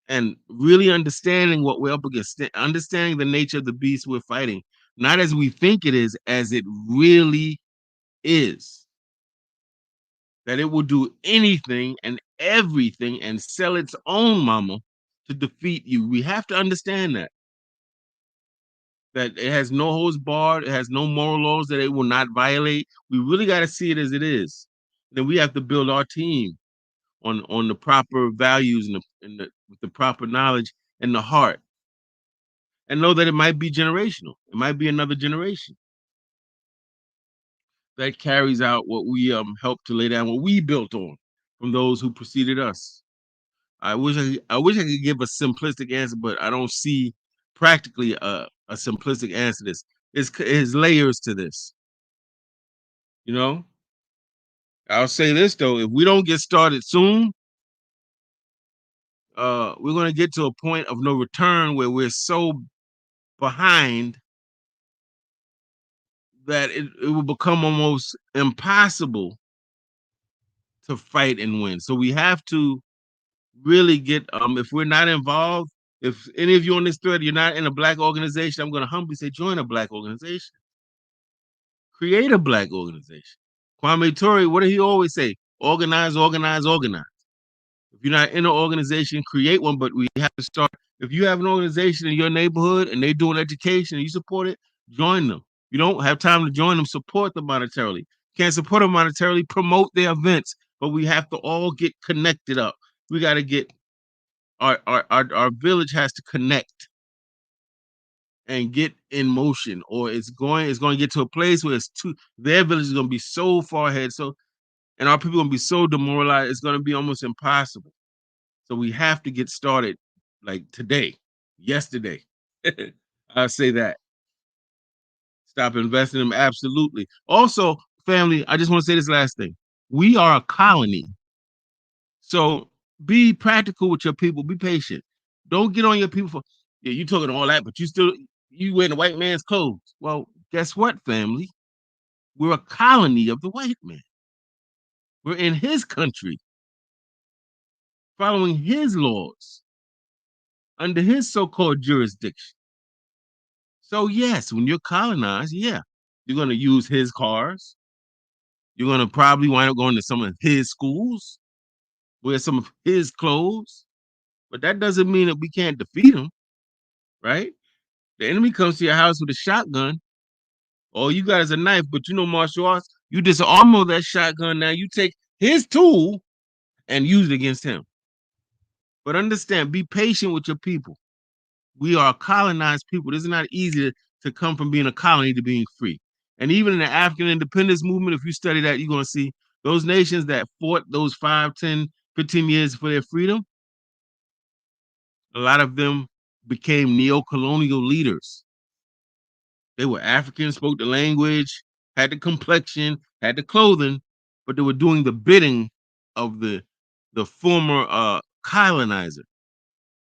and really understanding what we're up against, understanding the nature of the beast we're fighting, not as we think it is, as it really is. That it will do anything and everything and sell its own mama to defeat you. We have to understand that. That it has no holds barred, it has no moral laws that it will not violate. We really got to see it as it is. Then we have to build our team on the proper values and with the proper knowledge and the heart, and know that it might be generational. It might be another generation that carries out what we helped to lay down, what we built on from those who preceded us. I wish I could give a simplistic answer, but I don't see practically a simplistic answer to this. It's layers to this. You know, I'll say this though: if we don't get started soon, we're going to get to a point of no return where we're so behind that it will become almost impossible to fight and win. So we have to really get if we're not involved, if any of you on this thread you're not in a black organization, I'm going to humbly say join a black organization, create a black organization. Kwame Ture, what did he always say? Organize, organize, organize. If you're not in an organization, create one. But we have to start. If you have an organization in your neighborhood and they're doing education and you support it, join them. You don't have time to join them, support them monetarily. Can't support them monetarily, promote their events, but we have to all get connected up. We got to get our village has to connect and get in motion, or it's going to get to a place where it's too their village is going to be so far ahead, so and our people are going to be so demoralized, it's going to be almost impossible. So we have to get started like today, yesterday. I'll say that. Stop investing in them. Absolutely. Also, family, I just want to say this last thing. We are a colony. So be practical with your people. Be patient. Don't get on your people for, yeah, you talking all that, but you wearing the white man's clothes. Well, guess what, family? We're a colony of the white man. We're in his country, following his laws, under his so-called jurisdiction. So yes, when you're colonized, yeah, you're gonna use his cars. You're gonna probably wind up going to some of his schools, wear some of his clothes. But that doesn't mean that we can't defeat him, right? The enemy comes to your house with a shotgun. All you got is a knife, but you know martial arts. You disarm that shotgun. Now you take his tool and use it against him. But understand, be patient with your people. We are colonized people. This is not easy to come from being a colony to being free. And even in the African independence movement, if you study that, you're going to see those nations that fought those 5, 10, 15 years for their freedom, a lot of them became neo-colonial leaders. They were Africans, spoke the language, had the complexion, had the clothing, but they were doing the bidding of the former colonizer.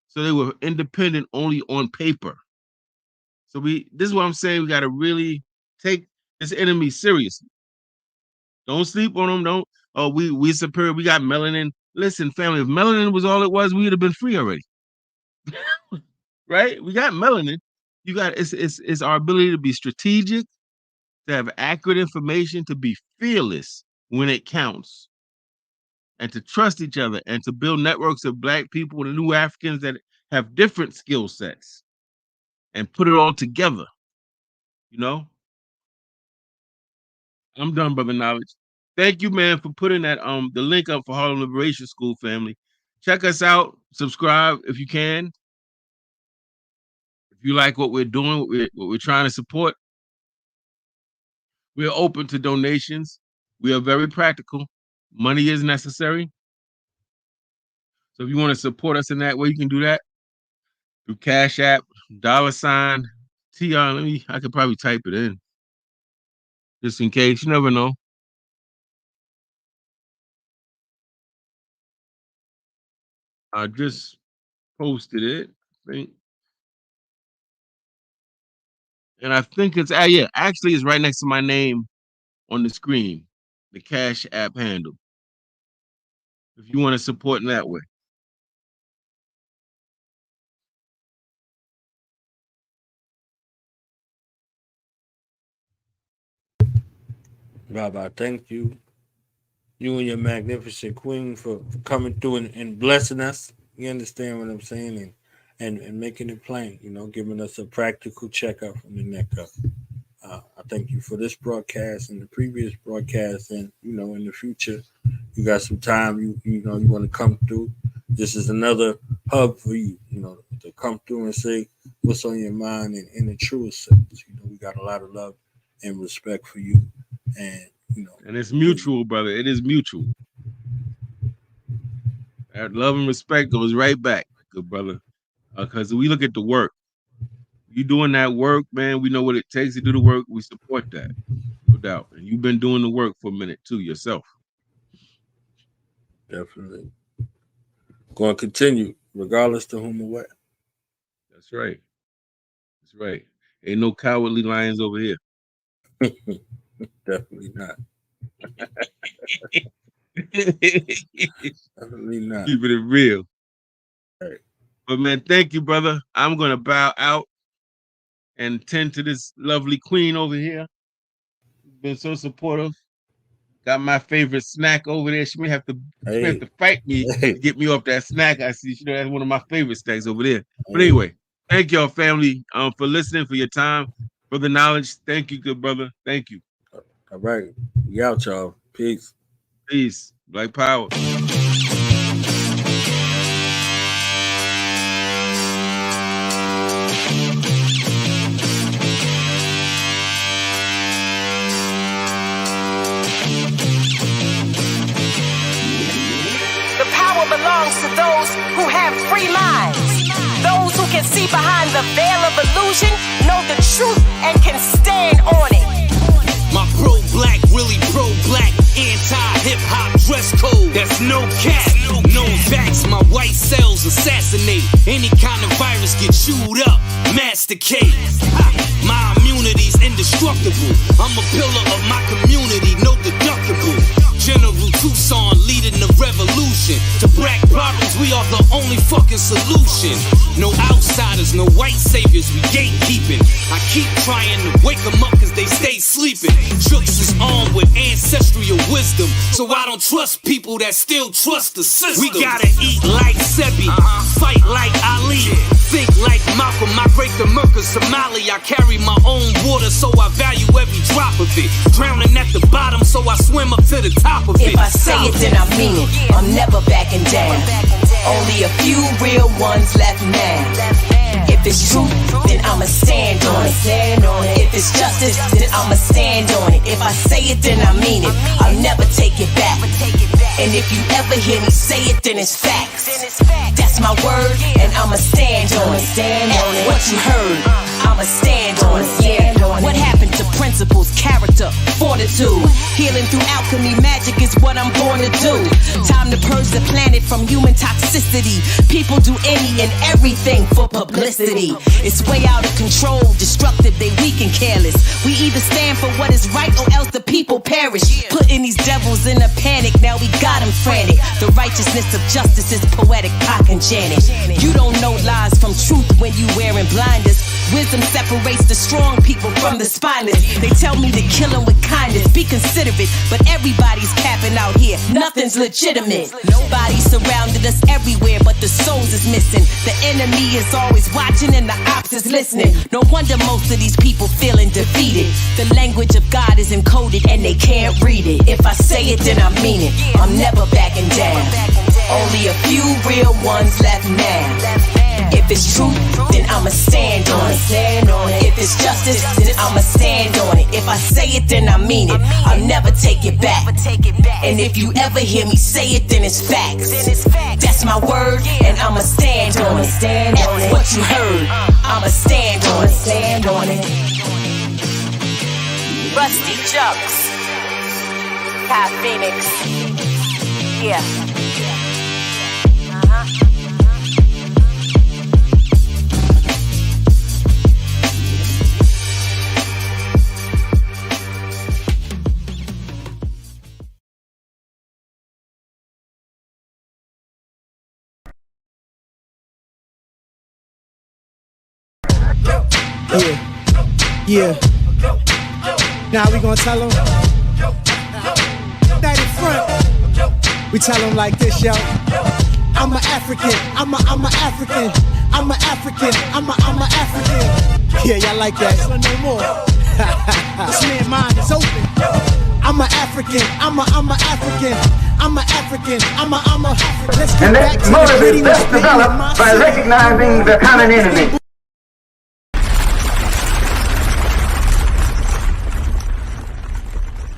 So they were independent only on paper. So this is what I'm saying. We got to really take this enemy seriously. Don't sleep on them. Don't. Oh, we superior. We got melanin. Listen, family. If melanin was all it was, we would have been free already. Right? We got melanin. You got it's our ability to be strategic, to have accurate information, to be fearless when it counts, and to trust each other, and to build networks of Black people and new Africans that have different skill sets, and put it all together. You know, I'm done, brother Knowledge. Thank you, man, for putting that the link up for Harlem Liberation School, family. Check us out. Subscribe if you can. If you like what we're doing, what we're trying to support, we're open to donations. We are very practical. Money is necessary. So if you want to support us in that way, you can do that through Cash App, $ TR. I could probably type it in just in case. You never know. I just posted it, I think. And I think it's yeah, actually it's right next to my name on the screen, the Cash App handle. If you want to support in that way. Baba, thank you. You and your magnificent queen for coming through and blessing us. You understand what I'm saying? And making it plain, giving us a practical checkup from the neck up. I thank you for this broadcast and the previous broadcast, and in the future, you got some time. You want to come through. This is another hub for you. To come through and say what's on your mind in the truest sense. We got a lot of love and respect for you, and and it's mutual, brother. It is mutual. That love and respect goes right back, good brother. Because we look at the work. You doing that work, man. We know what it takes to do the work. We support that, no doubt. And you've been doing the work for a minute too yourself. Definitely. Going to continue, regardless to whom or what. That's right. That's right. Ain't no cowardly lions over here. Definitely not. Definitely not. Keeping it real. Right. But man, thank you, brother. I'm gonna bow out and tend to this lovely queen over here. Been so supportive. Got my favorite snack over there. She may have to fight me to get me off that snack. I see. That's one of my favorite snacks over there. But anyway, thank y'all, family, for listening, for your time. for the knowledge. Thank you, good brother. Thank you. All right. We out, y'all. Peace. Peace. Black power. The power belongs to those who have free minds. Those who can see behind the veil of illusion, know the truth, and can stand on it. My pro-black, really pro-black, anti-hip-hop dress code. That's no cap, no facts. My white cells assassinate. Any kind of virus get chewed up, masticate. My immunity's indestructible. I'm a pillar of my community, no deductible. General Tucson leading the revolution. To black problems, we are the only fucking solution. No outsiders, no white saviors, we gatekeeping. I keep trying to wake them up cause they stay sleeping. Chooks is armed with ancestral wisdom, so I don't trust people that still trust the system. We gotta eat like Sebi, fight like Ali, think like Malcolm, migrate to Merca, Somali. I carry my own water, so I value every drop of it. Drowning at the bottom, so I swim up to the top of it. If I say it, then I mean it. I'm never backing down. Only a few real ones left now. If it's truth, then I'ma stand on it. If it's justice, then I'ma stand on it. If I say it, then I mean it. I'll never take it back. And if you ever hear me say it, then it's facts. That's my word, and I'ma stand on it. F what you heard, I'ma stand on it. Yeah. What happened to principles, character, fortitude? Healing through alchemy, magic is what I'm born to do. Time to purge the planet from human toxicity. People do any and everything for publicity. It's way out of control, destructive, they weak and careless. We either stand for what is right or else the people perish. Putting these devils in a panic, now we got them frantic. The righteousness of justice is poetic, Pac and Janet. You don't know lies from truth when you wearing blinders. Wisdom separates the strong people from the spineless. They tell me to kill them with kindness, be considerate, but everybody's capping out here. Nothing's legitimate. Nobody surrounded us everywhere, but the souls is missing. The enemy is always watching and the ops is listening. No wonder most of these people feeling defeated. The language of God is encoded and they can't read it. If I say it, then I mean it. I'm never backing down. Only a few real ones left now. If it's truth, then I'ma stand on it. If it's justice, then I'ma stand on it. If I say it, then I mean it. I'll never take it back. And if you ever hear me say it, then it's facts. That's my word, and I'ma stand on it. F what you heard, I'ma stand on it. Rusty Jugs, Kai Phoenix, yeah. Yeah. Now we gonna tell them that in front. We tell them like this, yo. I'm an African. I'm a African. I'm an African. I'm a African. Yeah, y'all like that? So no more. This man's mind is open. I'm an African. I'm a African. I'm an African. I'm a. Let's get back to the gritty. And that motive is best developed by recognizing the common enemy.